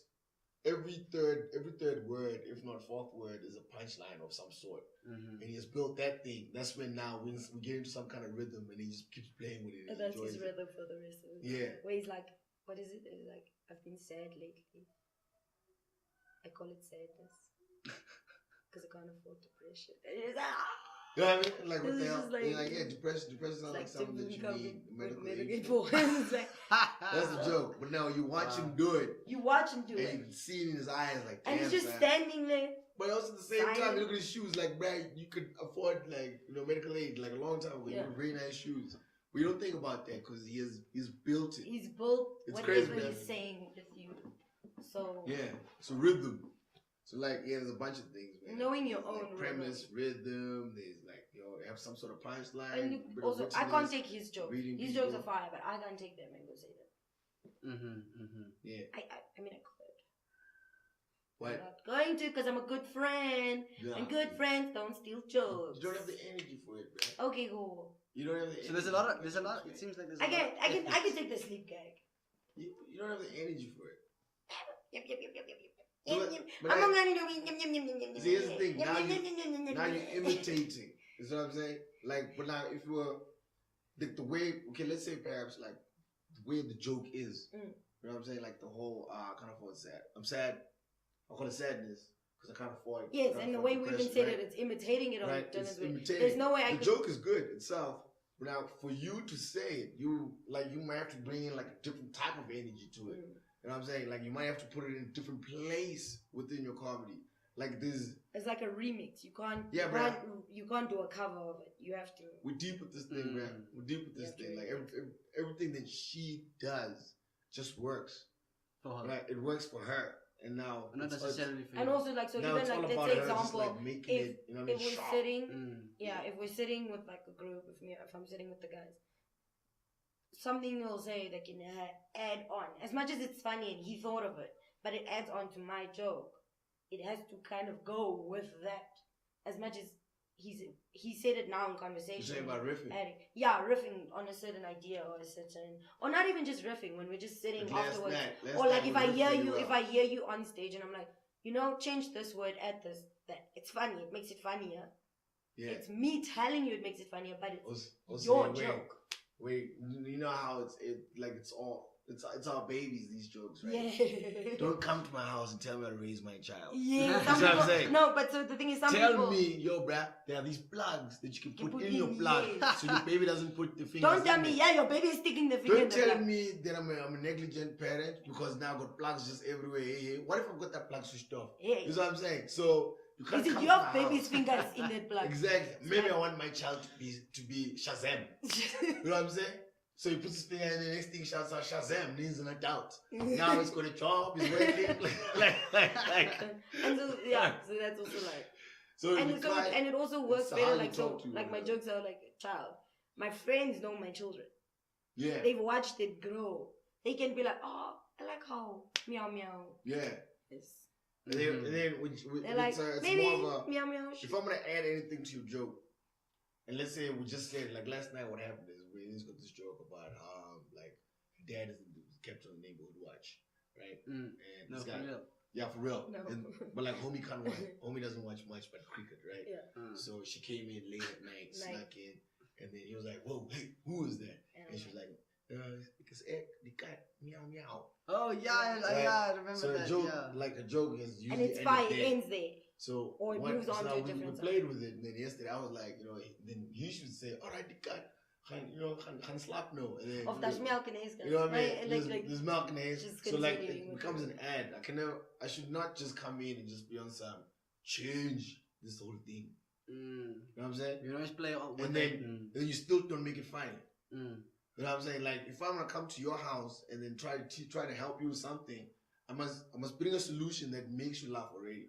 every third word, if not fourth word, is a punchline of some sort. Mm-hmm. And he has built that thing. That's when now we get into some kind of rhythm and he just keeps playing with it. And that's his rhythm for the rest of it. Yeah. Where he's like, what is it? It's like, I've been sad lately. I call it sadness. Because I can't afford depression. And he's like, you know what I mean? Like, what the hell? Like, yeah, depression is not like something that you need medical aid for. Like, that's the joke. But now you watch him do it. You watch him do it. And you can see it in his eyes, like, and he's just standing there. But also at the same time, you look at his shoes, like, bruh, you could afford, like, you know, medical aid, like, a long time ago. You have very nice shoes. But you don't think about that because he's built it. He's built whatever he's saying with you. So. Yeah. So rhythm. So, like, yeah, there's a bunch of things, man. Knowing your own like premise, rhythm. There's, like, you know, have some sort of punchline. And also, I can't take his jokes. His jokes are fire, but I can't take them and go say them. Yeah. I mean, I could. What? I'm not going to because I'm a good friend. Yeah. And good friends don't steal jokes. You don't have the energy for it, man. Okay, cool. You don't have the energy. So there's a lot. It seems like there's I can take the sleep gag. You don't have the energy for it. Yep. But see, here's the thing. Now you're imitating. You know what I'm saying? Like, but now if you were the way, okay, let's say perhaps like the way the joke is. You know what I'm saying? Like the whole, I can't afford sad. I'm sad. I call it sadness because I can't afford it. Yes, and the way we even said it, it's imitating it on Dylan's way. There's no way I could. The joke is good itself. But now for you to say it, you might have to bring in like a different type of energy to it. You know what I'm saying? Like you might have to put it in a different place within your comedy. Like this. It's like a remix. You can't do a cover of it. You have to. We're deep with this thing, man. We're deep with this thing. Like everything that she does just works. For her. Like it works for her. And now not necessarily for you. And also like so even like let's say example if we're sitting if we're sitting with like a group if I'm sitting with the guys, something you'll say that can add on as much as it's funny and he thought of it, but it adds on to my joke. It has to kind of go with that as much as he said it now in conversation. You're saying about riffing? Riffing on a certain idea or not even just riffing when we're just sitting afterwards. Or like if I hear you on stage and I'm like, change this word, add this, that. It's funny. It makes it funnier. Yeah. It's me telling you it makes it funnier, but it's also, your joke. Wait, you know how it's our babies, these jokes, right? Yeah. Don't come to my house and tell me how to raise my child. Yeah. That's what I'm saying. No, but so the thing is, Tell me, yo, bruh, there are these plugs that you can put in your plug so your baby doesn't put the finger. Don't tell me, your baby is sticking the finger in the plug. Don't tell me that I'm a negligent parent because now I've got plugs just everywhere. Hey, what if I've got that plug switched off? Yeah. You know what I'm saying? So you can't is it your baby's fingers in that plug? Exactly. Maybe I want my child to be Shazam. You know what I'm saying? So he puts his finger in the next thing shouts out Shazam, means an adult. Now it's got a job, he's working. And so that's also like. So and it also works better my jokes are like a child. My friends know my children. Yeah. They've watched it grow. They can be like, oh, I like how meow meow. Yeah. Yes. And then they're like, it's maybe more of a meow meow. If I'm gonna add anything to your joke, and let's say we just said like last night, what happened is we just got this joke about like dad is kept on the neighborhood watch, right? And no, this guy, for real. yeah, for real. No. But like homie can't watch. Homie doesn't watch much but cricket, right? Yeah. So she came in late at night, snuck in, and then he was like, "Whoa, hey, who is that?" And she was like, "Because the cat meow meow." Oh yeah, I remember so that. So a joke is usually and it's fine. It ends there. So or it moves on to a different. We played with it, and then yesterday I was like, then he should say, "All right, the cat." Can slap no. And then, of that milk and eggs. You know what I mean? Right? There's milk and eggs. So like it becomes it. an ad. I should not just come in and just be on some change this whole thing. You know what I'm saying? You always play on and then you still don't make it funny. You know what I'm saying? Like if I'm gonna come to your house and then try to help you with something, I must bring a solution that makes you laugh already.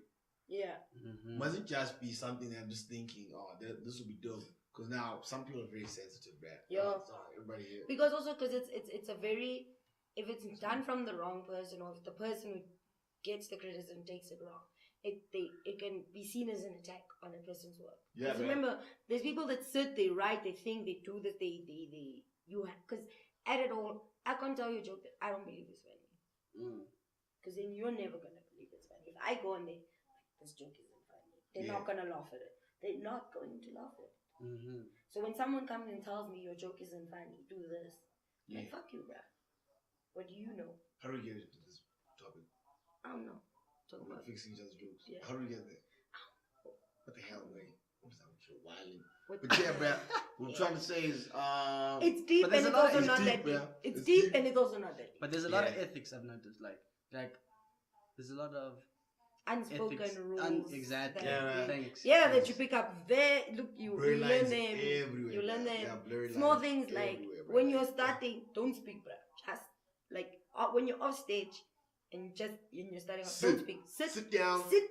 Yeah. Mustn't just be something that I'm just thinking, this would be dope. Because now some people are very sensitive, right? Yeah. Everybody here. Because also because it's a very, if it's done from the wrong person or if the person who gets the criticism takes it wrong, it can be seen as an attack on a person's work. Yeah. Because remember, there's people that sit, they write, they think, they do this, because at it all, I can't tell you a joke that I don't believe is funny. Because then you're never gonna believe it's funny. If I go on there, this joke isn't funny, they're not gonna laugh at it. They're not going to laugh at it. So when someone comes and tells me your joke isn't funny, do this. Like, fuck you, bruh. What do you know? How do we get into this topic? I don't know. Talking about fixing each other's jokes. Yeah. How do we get there? What the hell, man? What's that with your Waylene? But yeah, bruh. What I'm trying to say is, it's deep and it's also not that deep. It's deep and it's also not that deep. But there's a lot of ethics I've noticed. Like there's a lot of unspoken ethics. rules. Exactly. That you pick up there. Look, you learn them. Everywhere, you learn them. Yeah, small things like when you're starting, don't speak, bruh. Just like when you're off stage and you're starting off, don't speak. Sit down. Sit.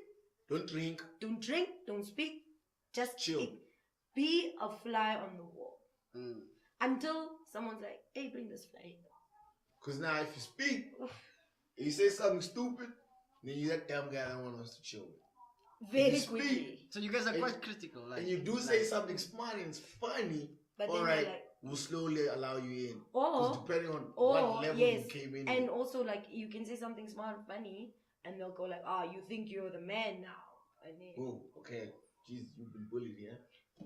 Don't drink. Don't drink. Don't speak. Just chill. Be a fly on the wall until someone's like, "Hey, bring this fly here." Because now, if you speak, and you say something stupid, then you're that damn guy that wants us to chill with. Very quickly. So you guys are quite critical. Like, and you do say something smart and it's funny, but all right, we'll slowly allow you in. Or depending on what level you came in. And also, like, you can say something smart and funny, and they'll go like, you think you're the man now. And then, oh, okay. Jeez, you've been bullied, yeah?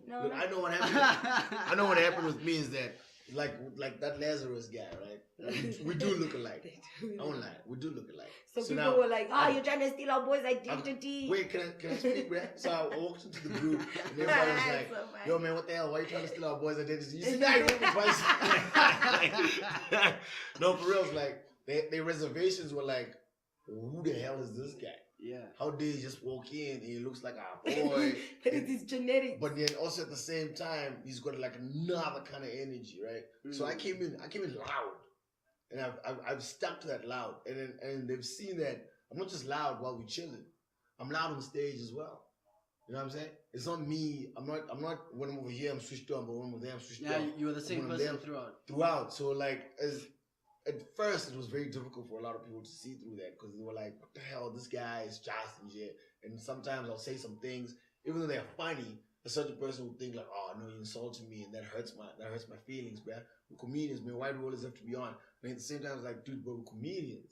No, look, I know what happened. I know what happened with me is that, like that Lazarus guy, right? We do look alike. I won't lie. We do look alike. So people now, were like, you're trying to steal our boys' identity. Wait, can I speak, bro? So I walked into the group, and everybody was like, yo, man, what the hell? Why are you trying to steal our boys' identity? You see that? No, for real, like, their reservations were like, who the hell is this guy? Yeah. How did he just walk in and he looks like a boy? But it is genetic. But then also at the same time, he's got like another kind of energy, right? So I came in loud. And I've stuck to that loud. And they've seen that I'm not just loud while we're chilling. I'm loud on stage as well. You know what I'm saying? It's not me. I'm not when I'm over here I'm switched on, but when I'm over there I'm switched on. Yeah, you were the same person throughout. So like at first, it was very difficult for a lot of people to see through that because they were like, what the hell, this guy is just and shit. And sometimes I'll say some things, even though they're funny, a certain person would think like, no, you insulted me and that hurts my feelings, bruh. We're comedians, man. Why do we always have to be on? And at the same time, it's like, dude, but we're comedians.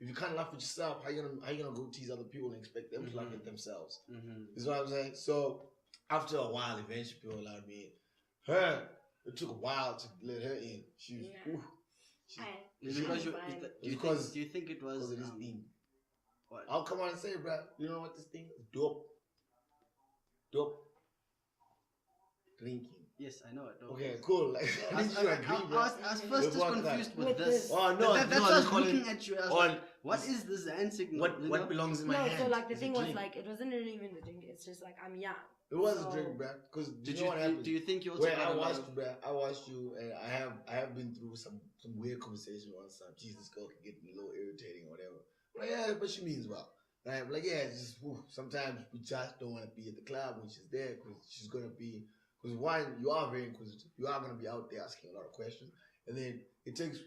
If you can't laugh at yourself, how you gonna go tease other people and expect them to laugh at themselves? Is what I'm saying. So after a while, eventually people allowed me in. It took a while to let her in. She was. Do you think it was? Because of this thing. What? I'll come on and say, bro. You know what this thing is? Dope. Drinking. Yes, I know it. Okay, cool. Like, I was first just confused with this. Oh no, that's no, what I was looking at you. I was like, what is this hand signal? What belongs in my hand? No, so like the thing was like, it wasn't really even the drink. It's just like I'm young. It was a drink, bro. Because do you think you also? I watched you, and I have been through some weird conversation once. Jesus, girl can get me a little irritating or whatever. But yeah, but she means well. Right? Like yeah, it's just sometimes we just don't want to be at the club when she's there because she's gonna be. Because one, you are very inquisitive. You are going to be out there asking a lot of questions. And then it takes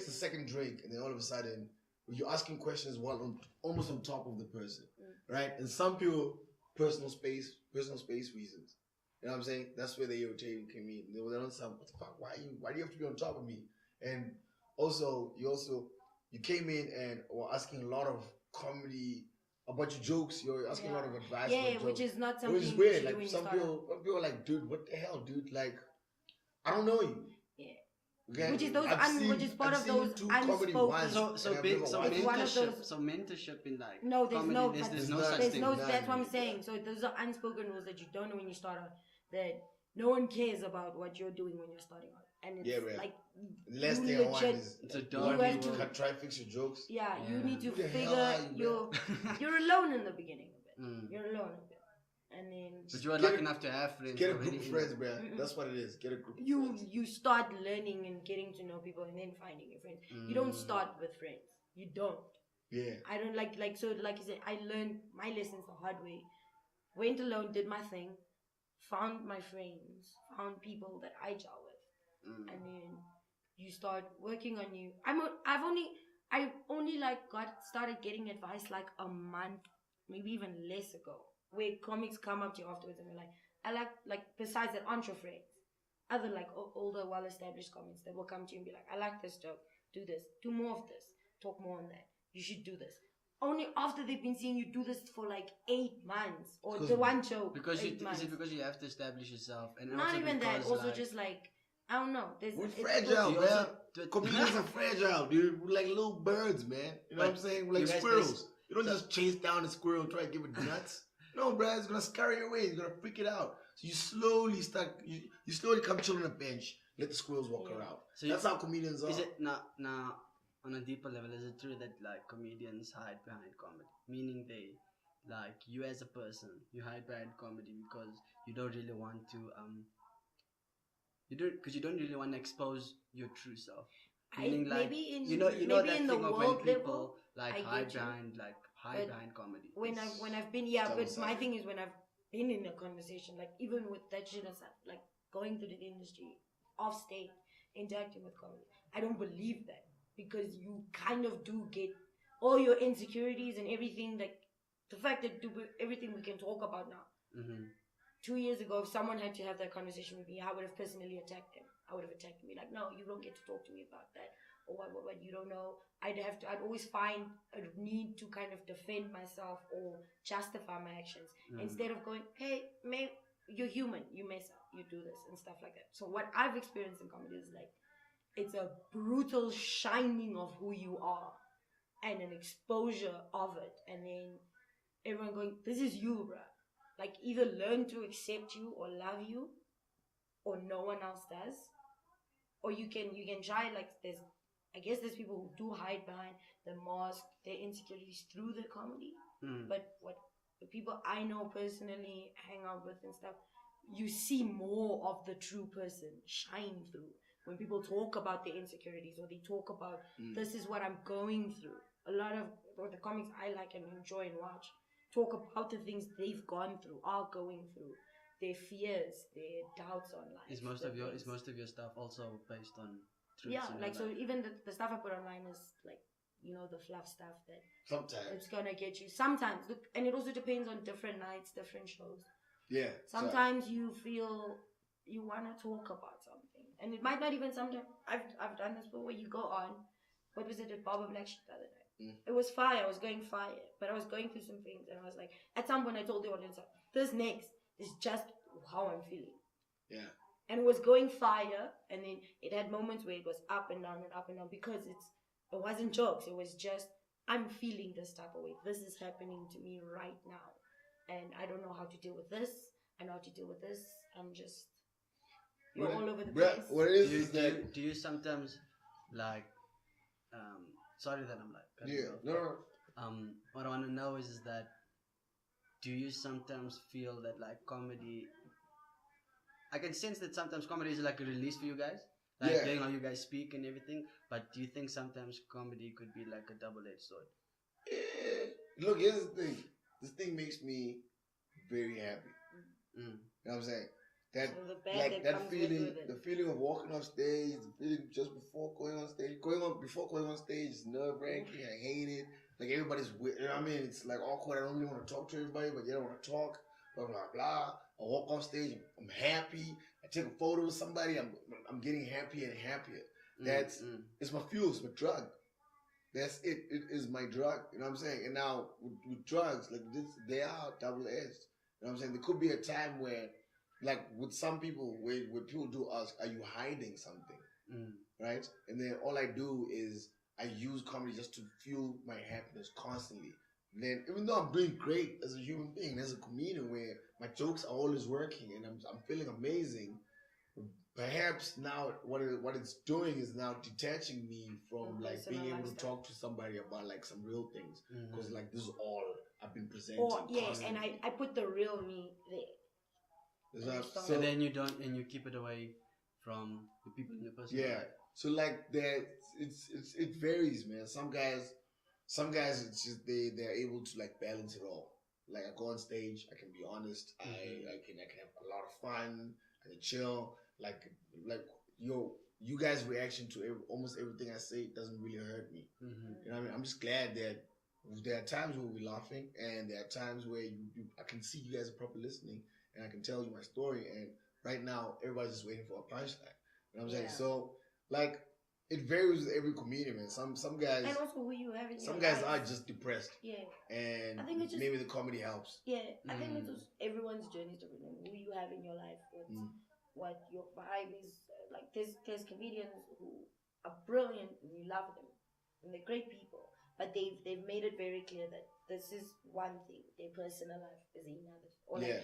a second drink, and then all of a sudden, you're asking questions while almost on top of the person. Right? And some people, personal space reasons. You know what I'm saying? That's where the irritating came in. They don't sound, what the fuck? Why do you have to be on top of me? And also, you came in and were asking a lot of comedy about your jokes. You're asking a lot of advice. Yeah, which is not something. It was weird. Like some people are like, dude, what the hell, dude? Like, I don't know you. Yeah. Okay? Which is part of those unspoken. So mentorship in like no, there's comedy, no there's no such thing. That's what I'm saying. So those are unspoken rules that you don't know when you start out. That no one cares about what you're doing when you're starting out. And it's like the last thing I want is try to fix your jokes. Yeah, you need to figure you're alone in the beginning of it. You're alone a bit. And then but you are lucky enough to have friends. Get a group of friends, bro. That's what it is. Get a group of friends. You start learning and getting to know people and then finding your friends. You don't start with friends. You don't. Yeah. I don't like you said, I learned my lessons the hard way. Went alone, did my thing, found my friends, found people that I gel with. And then you start working on you. I only started getting advice like a month, maybe even less ago, where comics come up to you afterwards and they're like, I like besides that aren't your friends, other like older well-established comics that will come to you and be like, I like this joke, do this, do more of this, talk more on that, you should do this. Only after they've been seeing you do this for like 8 months or the one joke. Because is it because you have to establish yourself and not also even that, also like, just like I don't know. We're fragile, man. Comedians are fragile, dude. We're like little birds, man. You know what I'm saying? We're like squirrels. You don't just chase down a squirrel and try to give it nuts. No, bro. It's gonna scurry away. It's gonna freak it out. So you slowly come chill on a bench. Let the squirrels walk around. So that's how comedians are. Is it now on a deeper level? Is it true that like comedians hide behind comedy? Meaning they, like you as a person, you hide behind comedy because you don't really want to you don't really want to expose your true self. Meaning like you know that thing of when people like hide behind comedy. When I've been but my thing is when I've been in a conversation, like even with that shit aside, like going through the industry, off stage, interacting with comedy, I don't believe that because you kind of do get all your insecurities and everything. Like the fact that everything we can talk about now. 2 years ago, if someone had to have that conversation with me, I would have personally attacked them. I would have attacked me like, no, you don't get to talk to me about that, or what you don't know. I'd always find a need to kind of defend myself or justify my actions instead of going, hey, you're human, you mess up, you do this and stuff like that. So what I've experienced in comedy is like, it's a brutal shining of who you are and an exposure of it, and then everyone going, this is you, bruh. Like, either learn to accept you or love you, or no one else does. Or you can try, like, there's people who do hide behind the mask, their insecurities through the comedy. But what the people I know personally, hang out with and stuff, you see more of the true person shine through. When people talk about their insecurities or they talk about, this is what I'm going through. A lot of the comics I like and enjoy and watch talk about the things they've gone through, are going through, their fears, their doubts on life. Is most of your stuff also based on truth? Yeah, like so even the stuff I put online is like, you know, the fluff stuff that sometimes it's gonna get you. Sometimes, look, and it also depends on different nights, different shows. Yeah. Sometimes you feel you wanna talk about something, and it might not even. Sometimes I've done this before where you go on what was it at Barber Black Sheep the other night? It was fire. I was going fire, but I was going through some things, and I was like, at some point, I told the audience, this next is just how I'm feeling. Yeah. And it was going fire, and then it had moments where it was up and down because it wasn't jokes. It was just, I'm feeling this type of way. This is happening to me right now, and I don't know how to deal with this. I know how to deal with this. I'm just, you're all over the place. What is do you sometimes like? Sorry that I'm like. Yeah. No. What I want to know is that, do you sometimes feel that like comedy? I can sense that sometimes comedy is like a release for you guys, like playing how you guys speak and everything. But do you think sometimes comedy could be like a double-edged sword? Look, here's the thing. This thing makes me very happy. You know what I'm saying? That the feeling of walking off stage, the feeling just before going on stage, before going on stage is nerve-wracking. I hate it. Like everybody's weird. You know what I mean? It's like awkward. I don't really want to talk to everybody, but you don't want to talk. Blah blah blah. I walk off stage. I'm happy. I take a photo with somebody. I'm getting happier and happier. It's my fuel. It's my drug. That's it. It is my drug. You know what I'm saying? And now with drugs, like this, they are double-edged. You know what I'm saying? There could be a time where, like with some people, where people do ask, "Are you hiding something?" Right? And then all I do is I use comedy just to fuel my happiness constantly. And then even though I'm doing great as a human being, as a comedian, where my jokes are always working and I'm feeling amazing, perhaps now what it's doing is now detaching me from like being able to talk to somebody about like some real things, because like this is all I've been presenting. And I put the real me there. So then you don't, and you keep it away from the people in your personal life. So like it varies, man. Some guys it's just they're able to like balance it all. Like I go on stage, I can be honest, I can have a lot of fun, I can chill. Like you guys' reaction to almost everything I say doesn't really hurt me. You know what I mean? I'm just glad that there are times where we're laughing, and there are times where I can see you guys are properly listening, and I can tell you my story. And right now, everybody's just waiting for a punchline. You know what I'm saying? So like, it varies with every comedian, man. Some guys, and also who you have in some your guys life. are just depressed. Yeah. And I think it's just, maybe the comedy helps. Yeah, I think it's just everyone's journey is different. Who you have in your life, what your vibe is. Like there's comedians who are brilliant and you love them, and they're great people. But they've made it very clear that this is one thing, their personal life is another. Or like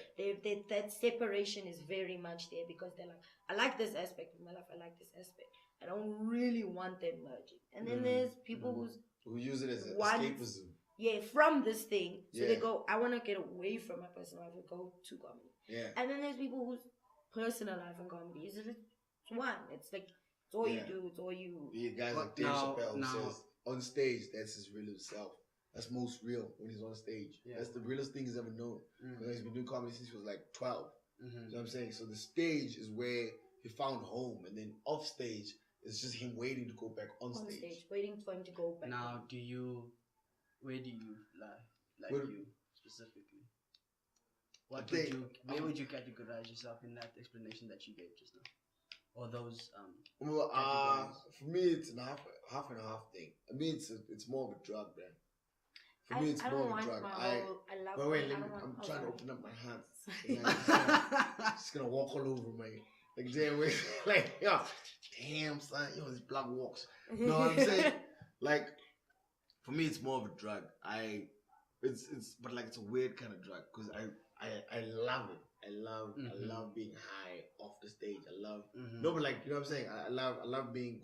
that separation is very much there, because they're like, I like this aspect of my life, I like this aspect. I don't really want them merging. And then there's people who use it as escapism. Yeah, from this thing. So they go, I want to get away from my personal life and go to comedy. Yeah. And then there's people whose personal life and comedy is one. It's like, it's all you do, it's all you. Yeah, guys like Dave Chappelle who says, on stage, that's his real self. That's most real when he's on stage. Yeah. That's the realest thing he's ever known. Because he's been doing comedy since he was like 12. You know what I'm saying? So the stage is where he found home, and then off stage, it's just him waiting to go back on stage. Waiting for him to go back. Now, where do you lie? Like you specifically? Where would you categorize yourself in that explanation that you gave just now? Or those for me, it's a half and half thing. I mean, it's more of a drug, man. For me, it's more of a drug. I'm trying to open up my hands. I'm just gonna walk all over my damn way. Like, damn son, these block walks. You know what I'm saying? Like, for me, it's more of a drug. But like it's a weird kind of drug, because I love it. I love being high off the stage. I love no, but like, you know what I'm saying. I love being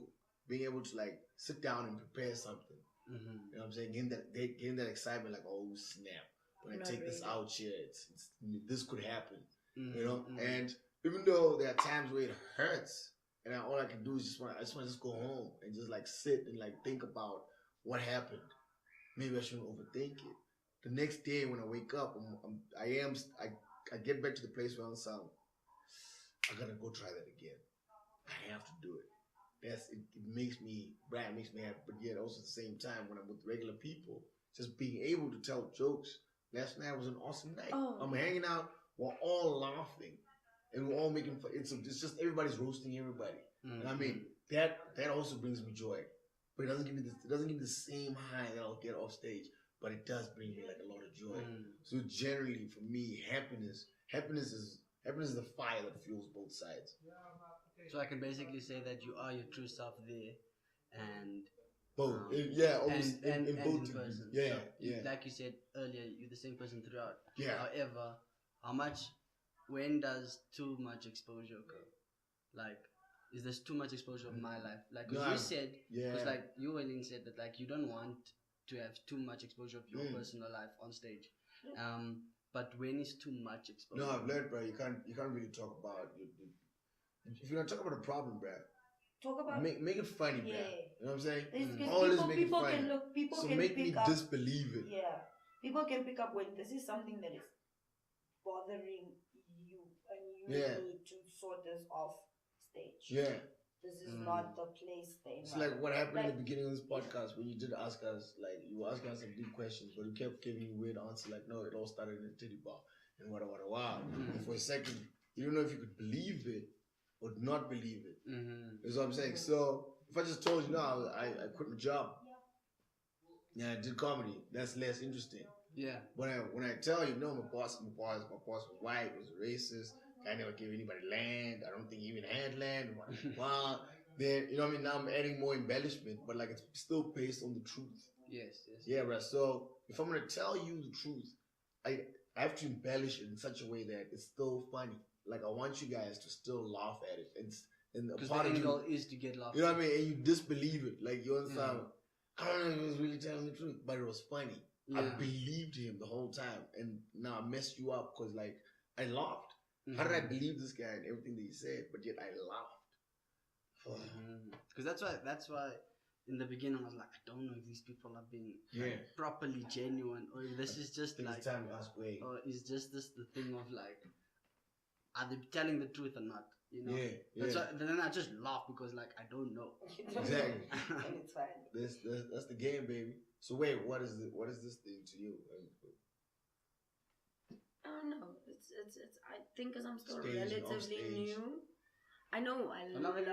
able to like sit down and prepare something. You know what I'm saying? Getting that excitement, like, oh snap! When I take this out here, it's this could happen. You know, and even though there are times where it hurts, and all I can do is I just want to go home and just like sit and like think about what happened. Maybe I shouldn't overthink it. The next day when I wake up, I get back to the place where I'm saying, I gotta go try that again. I have to do it. It makes me happy, but yet also at the same time, when I'm with regular people, just being able to tell jokes. Last night was an awesome night. I'm hanging out, we're all laughing, and we're all making fun. It's just everybody's roasting everybody. And I mean, that also brings me joy. but it doesn't give me this. It doesn't give me the same high that I'll get off stage. But it does bring me like a lot of joy. So generally, for me, happiness is the fire that fuels both sides. So I can basically say that you are your true self there, and both. Almost in both in person. Yeah, so like you said earlier, you're the same person throughout. Yeah. However, when does too much exposure occur? Like, is there too much exposure of my life? Like, because you said, because like you, Waylene, said that like you don't want to have too much exposure of your personal life on stage. But when is too much exposure? No, I've learned, bro. You can't really talk about if you're not talking about a problem, bro. Talk about make it funny, bro. You know what I'm saying? Always make it funny. People can make pick me up, disbelieve it. Yeah, people can pick up when this is something that is bothering you, and you need to sort this off stage. Yeah. This is not the place thing. It's like what happened in the beginning of this podcast when you did ask us, like, you were asking us some deep questions, but you kept giving you weird answers, like, no, it all started in a titty bar, and wow. And for a second, you don't know if you could believe it or not believe it. That's what I'm saying. So, if I just told you, no, I quit my job. Yeah, I did comedy. That's less interesting. Yeah. When I tell you, no, my boss was white, was racist. I never gave anybody land. I don't think he even had land. Wow. Then, you know what I mean? Now I'm adding more embellishment, but like it's still based on the truth. Yes. Yeah, right. So if I'm going to tell you the truth, I have to embellish it in such a way that it's still funny. Like I want you guys to still laugh at it. And because the end goal is to get laughed. You know what I mean? And you disbelieve it. Like you understand? I don't know if he was really telling the truth, but it was funny. Yeah. I believed him the whole time. And now I messed you up because like I laughed. How did I believe this guy and everything that he said, but yet I laughed? Because that's why in the beginning I was like, I don't know if these people are being like, properly genuine, or if this is just like, it's time to ask Wade. Or is just this the thing of like, are they telling the truth or not? You know? That's why, then I just laugh because like I don't know. Exactly. And it's fine. That's the game, baby. So wait, what is this thing to you? I don't know. It's I think because I'm still relatively new. I know I love like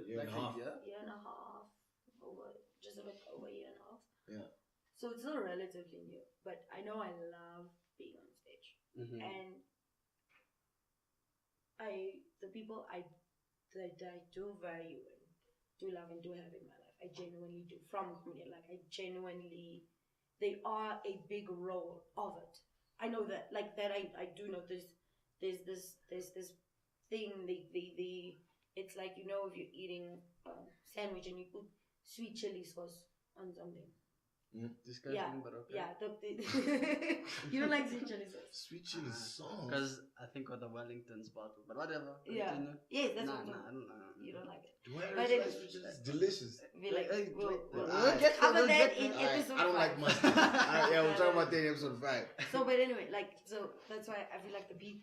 year and a half. Year and a half. Just a bit over a year and a half. Yeah. So it's still relatively new. But I know I love being on stage. And the people that I do value and do love and do have in my life, I genuinely do. From comedy, like I genuinely, they are a big role of it. I know that, like that. I do know there's this thing. It's like, you know, if you're eating a sandwich and you put sweet chili sauce on something. Disgusting, but okay. Yeah, you don't like sweet chili sauce. Sweet chili sauce. Because I think of the Wellington's bottle, but whatever. Yeah, that's what I don't know. You don't like it. But it's delicious. We'll cover that in episode 5. I don't like mustard. We'll talk about that in episode 5. So, but anyway, so that's why I feel like the people,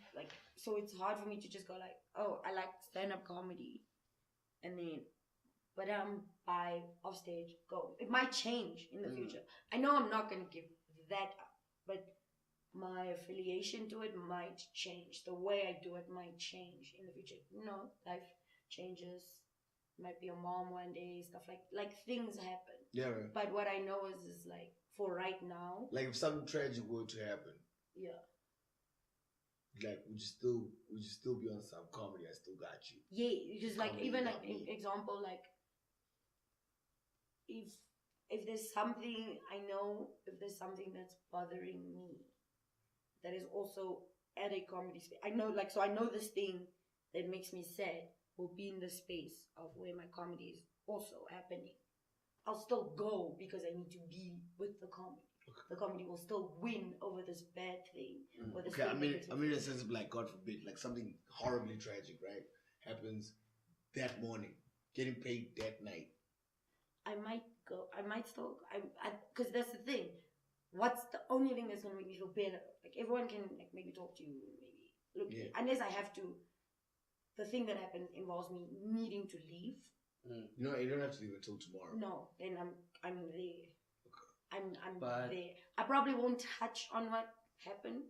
so it's hard for me to just go like, oh, I like stand-up comedy, and then, but by off stage, go. It might change in the future. I know I'm not going to give that up, but my affiliation to it might change. The way I do it might change in the future. You know, life changes. Might be a mom one day, stuff like things happen. Yeah, right. But what I know is like for right now. Like if something tragic were to happen. Yeah. Like would you still be on some comedy? I still got you. Yeah, because like comedy, even like example, like if there's something I know, if there's something that's bothering me, that is also at a comedy space. I know, like, so I know this thing that makes me sad will be in the space of where my comedy is also happening. I'll still go because I need to be with the comedy. The comedy will still win over this bad thing. Or this I mean in a sense of like, God forbid, like something horribly tragic, right, happens that morning, getting paid that night. I might go. I might still. Because that's the thing. What's the only thing that's gonna make me feel better? Like everyone can like maybe talk to you, maybe look. Yeah. Unless I have to. The thing that happens involves me needing to leave. No, you don't have to leave until tomorrow. No, then I'm there. Okay. I'm there. I probably won't touch on what happened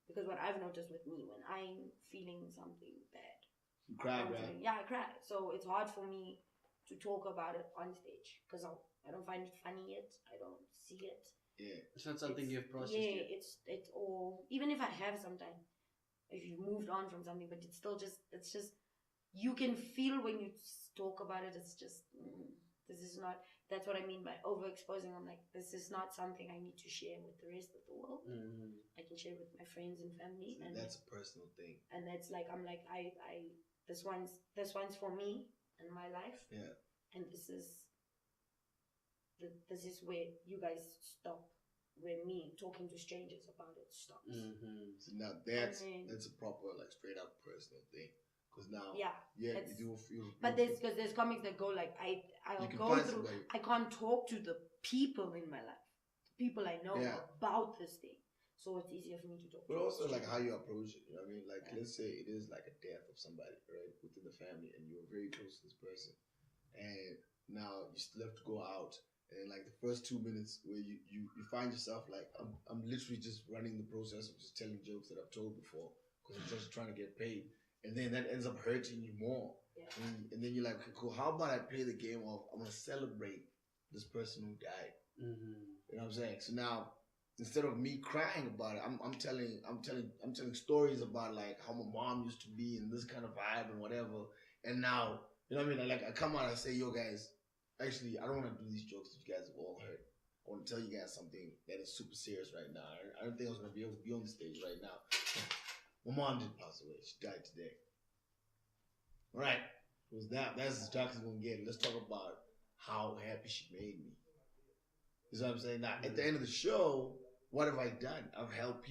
because what I've noticed with me when I'm feeling something bad, You cried, right? Yeah, I cried. So it's hard for me to talk about it on stage because I don't find it funny yet. I don't see it. Yeah. It's not something you've processed yet. yet. It's all, even if I have sometimes, if you've moved on from something, but it's still just, you can feel when you talk about it, it's just, this is not, that's what I mean by overexposing. I'm like, this is not something I need to share with the rest of the world. I can share with my friends and family. So and that's a personal thing. And that's like, I'm like, this one's for me and my life. Yeah. And this is where you guys stop. Where me talking to strangers about it stops. So now that's a proper, like, straight up personal thing. Because now, you do feel. But there's comics that go like, I'll go through. I can't talk to the people in my life, the people I know about this thing. So it's easier for me to talk. But also, like, how you approach it. You know what I mean? Like, let's say it is like a death of somebody, right, within the family, and you're very close to this person, and now you still have to go out. And like the first 2 minutes where you find yourself like, I'm literally just running the process of just telling jokes that I've told before because I'm just trying to get paid. And then that ends up hurting you more. Yeah. And then you're like, okay, cool, how about I play the game of, I'm going to celebrate this person who died. You know what I'm saying? So now, instead of me crying about it, I'm telling stories about like how my mom used to be and this kind of vibe and whatever. And now, you know what I mean? Like I come out and say, yo guys, actually, I don't want to do these jokes that you guys have all heard. I want to tell you guys something that is super serious right now. I don't think I was going to be able to be on the stage right now. My mom did pass away. She died today. All right. It was that. That's as dark as we're going to get. Let's talk about how happy she made me. You know what I'm saying? Now, at the end of the show, what have I done? I've helped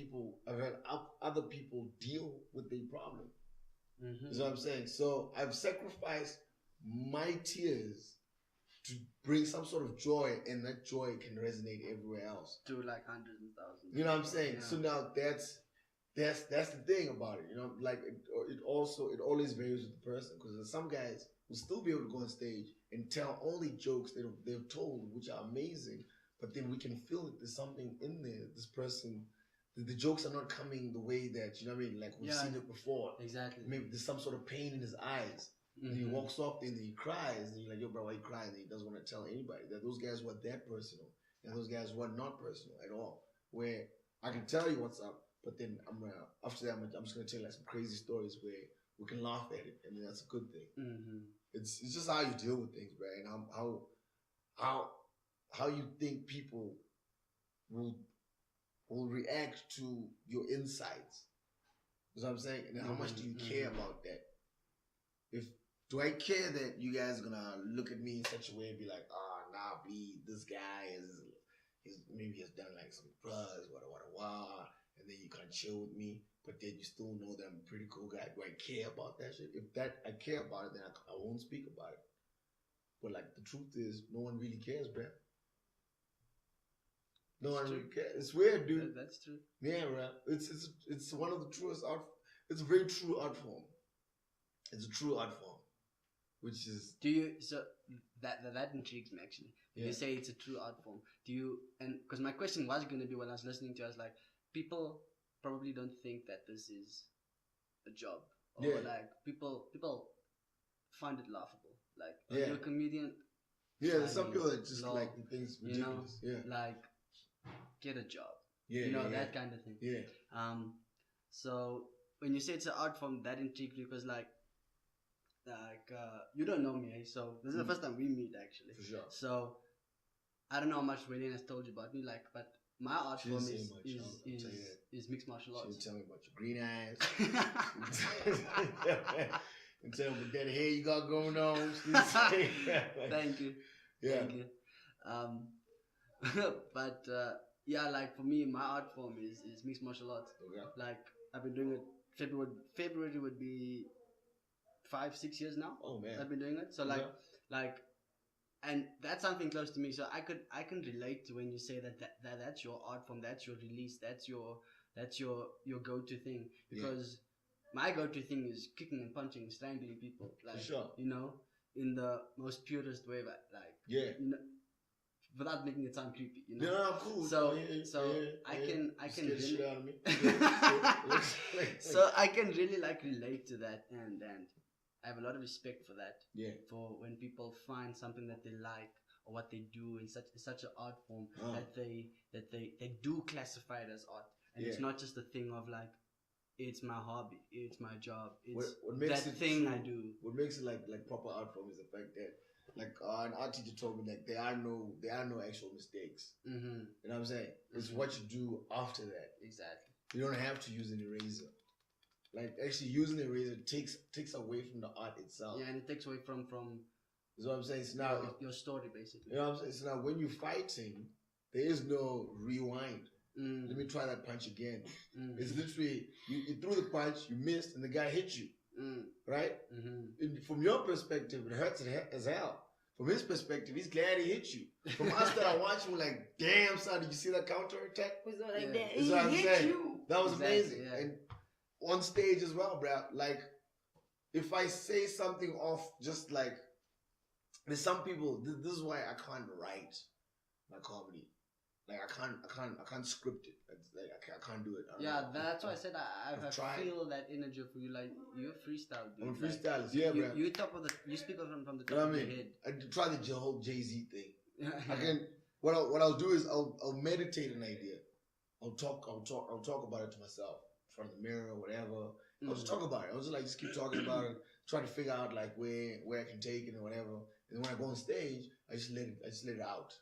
other people deal with their problem. You know what I'm saying? So I've sacrificed my tears to bring some sort of joy, and that joy can resonate everywhere else. To like hundreds and thousands. You know what I'm saying? Yeah. So now that's the thing about it. You know, like it always varies with the person, because there's some guys who still be able to go on stage and tell only jokes they've told, which are amazing, but then we can feel that there's something in there. This person, the jokes are not coming the way that, you know what I mean? Like we've seen it before. Exactly. Maybe there's some sort of pain in his eyes. And he walks off there and then he cries, and you're like, yo, bro, why you crying? And he doesn't want to tell anybody. That those guys were that personal, and those guys were not personal at all. Where I can tell you what's up, but then after that, I'm just gonna tell you like some crazy stories where we can laugh at it, and that's a good thing. It's just how you deal with things, bro, and how you think people will react to your insights. You know what I'm saying? And how much do you care about that? Do I care that you guys are gonna look at me in such a way and be like, nah, B, this guy is maybe has done like some drugs, and then you can't chill with me, but then you still know that I'm a pretty cool guy. Do I care about that shit? If I care about it, then I won't speak about it. But like the truth is, no one really cares, bro. No one really cares. It's weird, dude. That's true. Yeah, bro. It's one of the truest art. It's a very true art form. It's a true art form. Which is that intrigues me actually. You say it's a true art form. And because my question was going to be when I was listening to, I was like, people probably don't think that this is a job, or like people find it laughable. Like, you're a comedian. Yeah, there's some people that just like the things ridiculous. Like get a job. That kind of thing. Yeah. So when you say it's an art form, that intrigued me because like you don't know me, eh? So this is the first time we meet actually. For sure. So I don't know how much Waylene has told you about me, like, but my art form is mixed martial arts. She tell me about your green eyes. And tell me about that hair you got going on. Thank you. Yeah. Thank you. But like for me, my art form is mixed martial arts. Okay. Like I've been doing it. February would be 5-6 years now. Oh man, I've been doing it. So and that's something close to me. So I can relate to when you say that's your art form, that's your release, that's your go-to thing. Because my go-to thing is kicking and punching, strangling people. Like, for sure. You know, in the most purest way, you know, without making it sound creepy. You know. Yeah, cool. So I can really shit out of me. so I can really like relate to that and I have a lot of respect for that. Yeah. For when people find something that they like or what they do in such an art form that they do classify it as art, and it's not just a thing of like, it's my hobby, it's my job, it's what makes that it thing true, I do. What makes it like proper art form is the fact that like an art teacher told me like there are no actual mistakes. Mm-hmm. You know what I'm saying? It's what you do after that. Exactly. You don't have to use an eraser. Like actually using an eraser takes away from the art itself. Yeah, and it takes away from That's what I'm saying. It's now your story basically. You know what I'm saying? So now when you're fighting, there is no rewind. Let me try that punch again. It's literally you threw the punch, you missed, and the guy hit you. Right? From your perspective, it hurts as hell. From his perspective, he's glad he hit you. From us that are watching, we're like, damn, son, did you see that counter attack? Was not like that. That's what I'm saying. You. That was amazing. Yeah. And on stage as well, bro. Like, if I say something off, just like, there's some people. This is why I can't write my comedy. Like I can't script it. Like I can't do it. That's why I said I tried. feel that energy for you. Like you're a freestyle dude. I'm a freestylist, yeah, bro. You speak from the top of your your head. I try the whole Jay-Z thing. I can. What I'll do is I'll meditate an idea. I'll talk about it to myself in front of the mirror or whatever. I'll just talk about it. I'll just keep talking about it, try to figure out like where I can take it and whatever. And when I go on stage, I just let it out.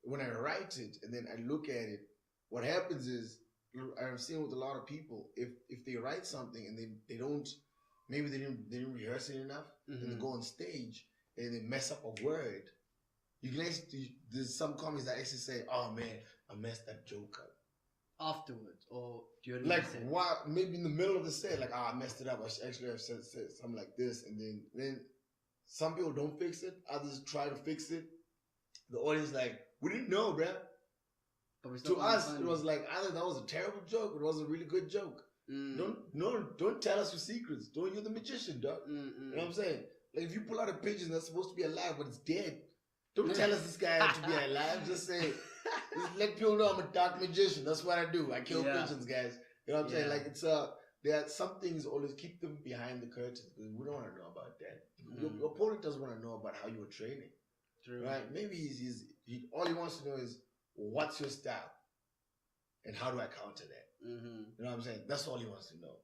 When I write it and then I look at it, what happens is I've seen with a lot of people, if they write something and they didn't rehearse it enough, and they go on stage and they mess up a word, you can actually, there's some comics that actually say, "Oh man, I messed that joke up." Afterwards, or during like the set. why? Maybe in the middle of the set, like, "Oh, I messed it up. I should actually have said something like this," and then some people don't fix it, others try to fix it. The audience like, we didn't know, bruh. To us, it was like either that was a terrible joke or it was a really good joke. Don't tell us your secrets. You're the magician, dog. You know what I'm saying? Like if you pull out a pigeon that's supposed to be alive but it's dead, don't tell us this guy had to be alive. Just say, just let people know I'm a dark magician. That's what I do. I kill pigeons, guys. You know what I'm saying? Like there are some things always keep them behind the curtains because we don't want to know about that. Your opponent doesn't want to know about how you were training. True. Right? Maybe all he wants to know is what's your style and how do I counter that? You know what I'm saying? That's all he wants to know.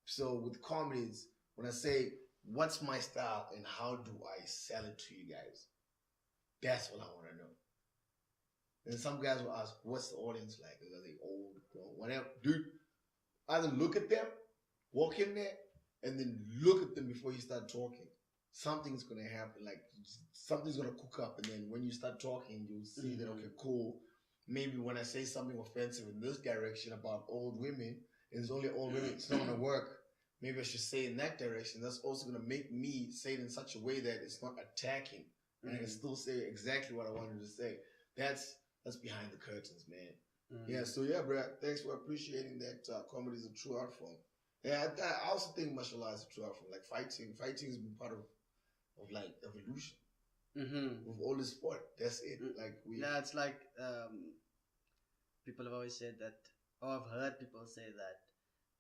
So with comedies, when I say what's my style and how do I sell it to you guys, that's what I want to know. And some guys will ask, what's the audience like? Are they old, whatever? Dude, either look at them, walk in there, and then look at them before you start talking. Something's going to happen, like something's going to cook up, and then when you start talking, you'll see that, okay, cool, maybe when I say something offensive in this direction about old women, and it's only old women, it's not going to work. Maybe I should say in that direction. That's also going to make me say it in such a way that it's not attacking, and I can still say exactly what I wanted to say. That's behind the curtains, man. Yeah, so yeah, bro, thanks for appreciating that comedy is a true art form. Yeah, I also think martial arts is a true art form. Like fighting has been part of like evolution with all the sport. That's it. Like it's like people have always said that, or I've heard people say that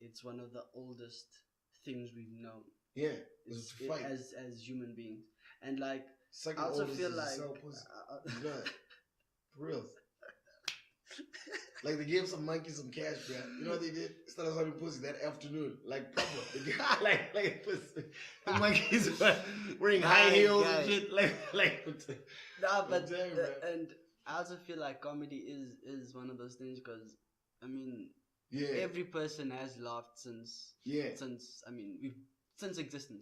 it's one of the oldest things we've known. Yeah, it's to fight as human beings, and like second I also oldest feel is like sell pussy. For real. Like they gave some monkeys some cash, bro. You know what they did? Instead of selling pussy that afternoon, like proper. They gave, like pussy. The monkeys were wearing high heels and shit. And I also feel like comedy is one of those things because I mean, every person has laughed since existence.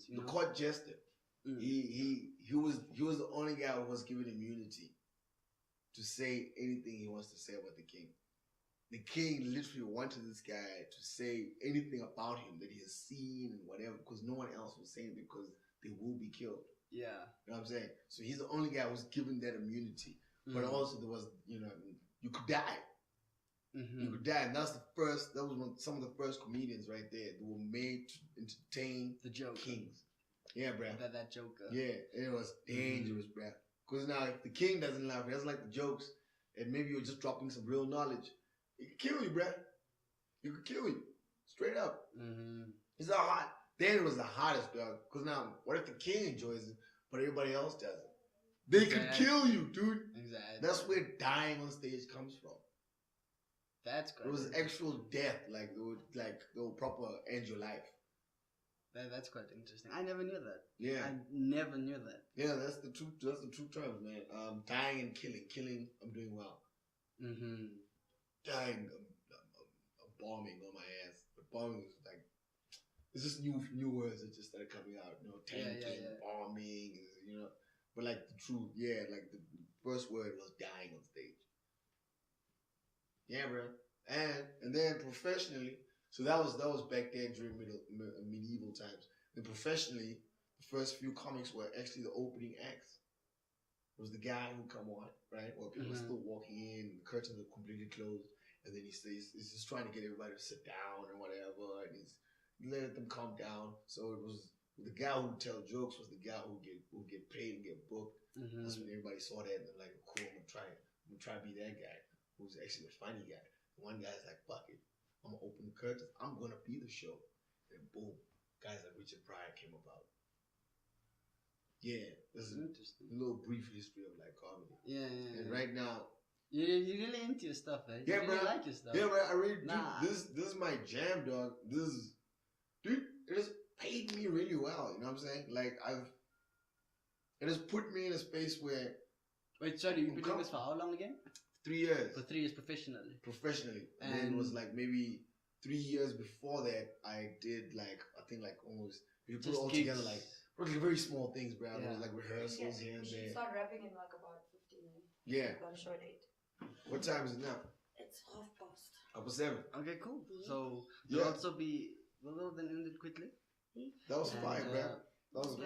You know? The court jester. He was the only guy who was given immunity to say anything he wants to say about the king. The king literally wanted this guy to say anything about him that he has seen and whatever, because no one else was saying it because they will be killed. Yeah. You know what I'm saying? So he's the only guy who was given that immunity. But also there was, you could die. You could die. And that was some of the first comedians right there that were made to entertain the Joker. Kings. Yeah, bruh. That Joker. Yeah, it was dangerous, bruh. Because now if the king doesn't laugh, he doesn't like the jokes, and maybe you're just dropping some real knowledge, it could kill you, bruh. It could kill you. Straight up. It's not hot. Then it was the hottest, dog. Because now, what if the king enjoys it, but everybody else doesn't? They could kill you, dude. Exactly. That's where dying on stage comes from. That's good. It was actual death, like they would proper end your life. That's quite interesting. I never knew that. Yeah, I never knew that. yeah, that's the two terms, man. Dying and killing. Killing, I'm doing well. Mm-hmm. Dying, I'm bombing on my ass. But bombing is like, it's just new words that just started coming out. You know, tanking, bombing, you know. But like the truth, like the first word was dying on stage. Yeah, bro. And then professionally, so that was back then during medieval times. Then professionally, the first few comics were actually the opening acts. It was the guy who come on, right? Or people are still walking in, the curtains are completely closed, and then he's just trying to get everybody to sit down and whatever, and he's letting them calm down. So it was the guy who would tell jokes was the guy who get paid and get booked. That's when everybody saw that and they're like, cool, I'm gonna try to be that guy who's actually the funny guy. One guy's like, fuck it, I'm gonna open the curtains, I'm gonna be the show. And boom, guys like Richard Pryor came about. Yeah, this is a little brief history of like comedy. Yeah. And right now, you're really into your stuff, eh? You really like your stuff. Yeah, bro. I really do. This is my jam, dog. Dude, it has paid me really well. You know what I'm saying? Like it has put me in a space where. Wait, sorry, you've been doing this for how long again? 3 years. For 3 years professionally. And then it was like maybe 3 years before that, I did like I think like almost if you put it all together like very small things, bro. It was like rehearsals here and there. You start rapping in like about 15 minutes. Yeah. Got a short 8. What time is it now? It's 7:30. Up 7. Okay, cool. So you'll also be we'll then end it quickly. That was fine, bro. That was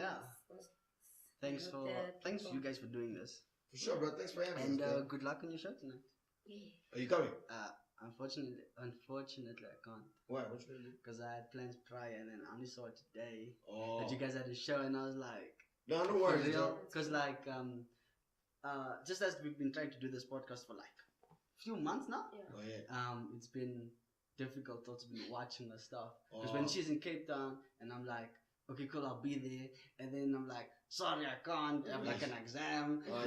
Thanks you guys for doing this. For sure, bro. Thanks for having us. And good luck on your show tonight. Are you coming? Unfortunately, I can't. Why? What you gonna do? Because I had plans prior, and then I only saw it today. Oh. That you guys had a show, and I was like, no worries, because like just as we've been trying to do this podcast for like a few months now. Yeah. Oh yeah. It's been difficult also been watching the stuff because when she's in Cape Town, and I'm like, okay, cool, I'll be there, and then I'm like, sorry, I can't. I have like an exam. Oh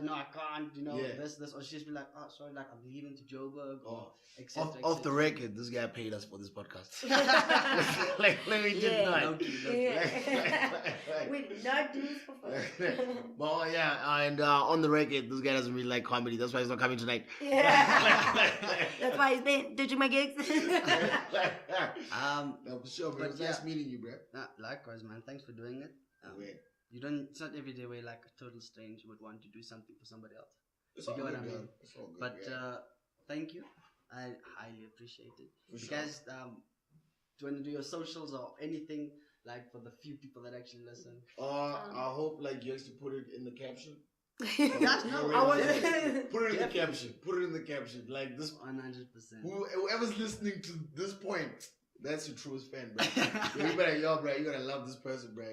no, I can't. You know this, or she's be like, oh sorry, like I'm leaving to Joburg or etc. Off the record, this guy paid us for this podcast. like we did not. We did not do this for fun. Well, yeah, and on the record, this guy doesn't really like comedy. That's why he's not coming tonight. Yeah. That's why he's been ditching my gigs. No, for sure, man. It was nice meeting you, bro. Likewise, man. Thanks for doing it. You don't. It's not every day where like a total stranger would want to do something for somebody else. You get what I mean? But thank you. I highly appreciate it. You guys, do you want to do your socials or anything like for the few people that actually listen? I hope like you actually put it in the caption. I want put it in the caption. Put it in the caption. Like this. 100%. Whoever's listening to this point, that's your truest fan, bro. You gotta love this person, bro.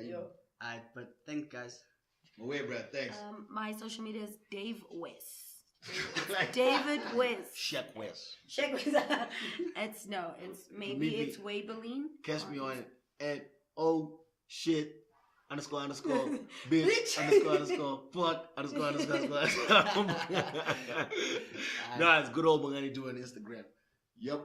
Alright, but thanks, guys. Wait, bro. Thanks. My social media is Dave West. David West. Shaq West. It's maybe it's Waylene. Catch me on it at __ bitch _ fuck _ No, it's good old Bongani doing Instagram. Yep.